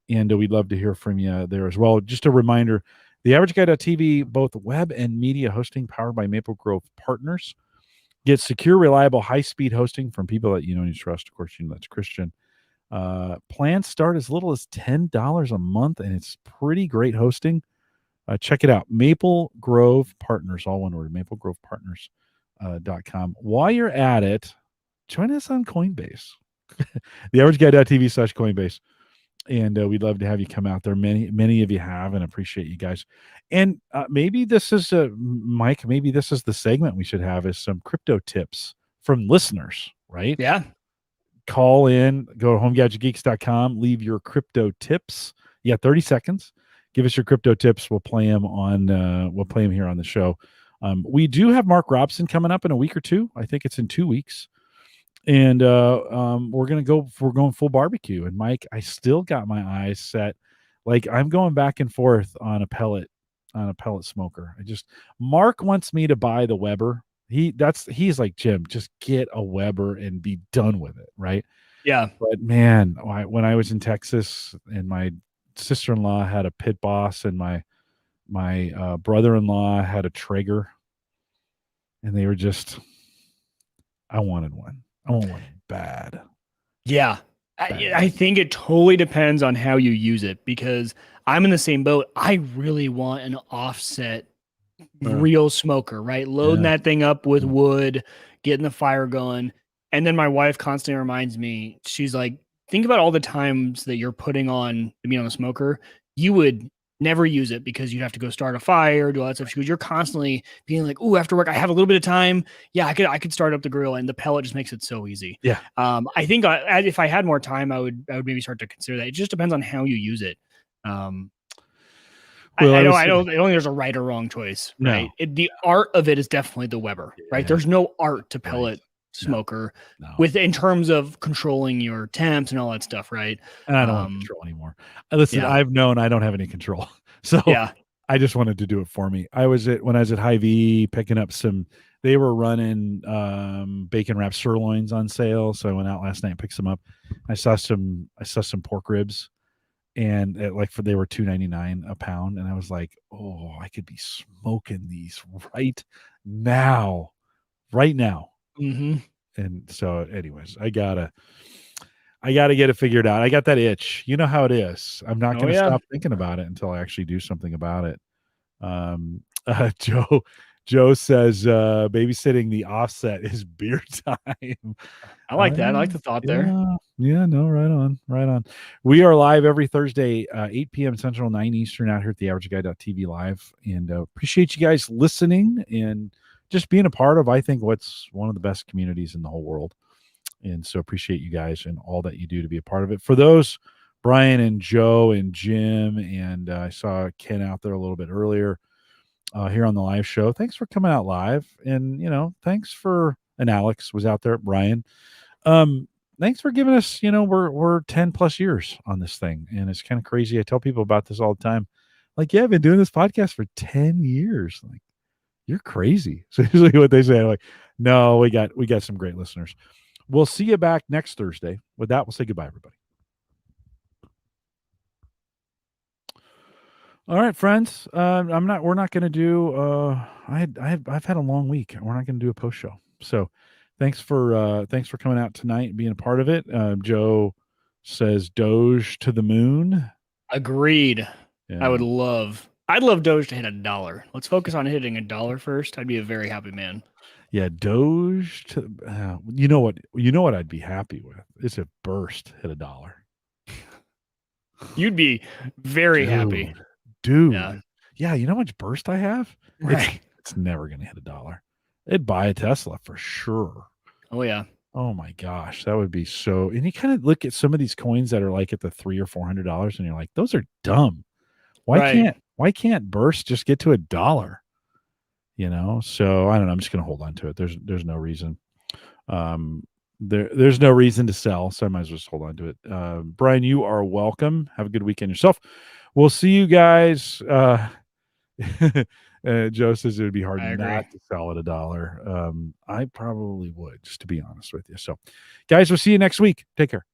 and we'd love to hear from you there as well. Just a reminder, theaverageguy.tv, both web and media hosting powered by Maple Grove Partners. Get secure, reliable, high-speed hosting from people that you know and you trust. Of course, that's Christian. Plans start as little as $10 a month, and it's pretty great hosting. Check it out. Maple Grove Partners, all one word, maplegrovepartners.com. While you're at it, join us on Coinbase, theaverageguy.tv/Coinbase. And we'd love to have you come out there. Many of you have, and appreciate you guys. And maybe this is Mike. Maybe this is the segment we should have, is some crypto tips from listeners. Right? Yeah. Call in. Go to homegadgetgeeks.com. Leave your crypto tips. You got 30 seconds. Give us your crypto tips. We'll play them on. We'll play them here on the show. We do have Mark Robson coming up in a week or two. I think it's in 2 weeks. And we're going full barbecue. And Mike, I still got my eyes set. Like, I'm going back and forth on a pellet smoker. Mark wants me to buy the Weber. He's like, Jim, just get a Weber and be done with it, right? Yeah. But man, when I was in Texas and my sister-in-law had a Pit Boss and my brother-in-law had a Traeger, and they were just, I wanted one. I want one bad. Yeah. I think it totally depends on how you use it, because I'm in the same boat. I really want an offset real smoker, right? Loading that thing up with wood, getting the fire going. And then my wife constantly reminds me, she's like, think about all the times that you're putting on the meat on the smoker. You would never use it because you'd have to go start a fire, do all that stuff. She goes, you're constantly being like, oh, after work, I have a little bit of time. Yeah, I could start up the grill, and the pellet just makes it so easy. Yeah. I think if I had more time, I would maybe start to consider that. It just depends on how you use it. Well, I don't think there's a right or wrong choice, right? No. The art of it is definitely the Weber, right? There's no art to pellet smoker in terms of controlling your temps and all that stuff, right? And I don't want control anymore. Listen, I've known I don't have any control. So I just wanted to do it for me. When I was at Hy-Vee picking up they were running bacon wrapped sirloins on sale. So I went out last night and picked some up. I saw some pork ribs, and they were $2.99 a pound. And I was like, oh, I could be smoking these right now. Mm-hmm. And so anyways, I gotta get it figured out. I got that itch. You know how it is. I'm not going to stop thinking about it until I actually do something about it. Joe says babysitting the offset is beer time. I like that. I like the thought there. Yeah, no, right on. We are live every Thursday, 8 p.m. Central, 9 Eastern, out here at the averageguy.tv live. And appreciate you guys listening and just being a part of, I think, what's one of the best communities in the whole world. And so appreciate you guys and all that you do to be a part of it. For those, Brian and Joe and Jim, and I saw Ken out there a little bit earlier here on the live show. Thanks for coming out live. And, and Alex was out there, Brian. Thanks for giving us, we're 10 plus years on this thing. And it's kind of crazy. I tell people about this all the time. Like, yeah, I've been doing this podcast for 10 years. Like, you're crazy. So usually what they say, I'm like, no, we got some great listeners. We'll see you back next Thursday. With that, we'll say goodbye, everybody. All right, friends. We're not going to do. I've had a long week. We're not going to do a post show. So, thanks for coming out tonight and being a part of it. Joe says Doge to the moon. Agreed. Yeah. I'd love Doge to hit $1. Let's focus on hitting $1 first. I'd be a very happy man. Yeah, Doge to you know what I'd be happy with is if Burst hit $1. You'd be very happy, dude. Yeah, you know how much Burst I have? Right. It's never gonna hit $1. It'd buy a Tesla for sure. Oh yeah. Oh my gosh, that would be so. And you kind of look at some of these coins that are like at the $300 or $400, and you're like, those are dumb. Why can't Burst just get to $1? So I don't know. I'm just going to hold on to it. There's no reason. There's no reason to sell, so I might as well just hold on to it. Brian, you are welcome. Have a good weekend yourself. We'll see you guys. Joe says it would be hard not to sell at $1. I probably would, just to be honest with you. So, guys, we'll see you next week. Take care.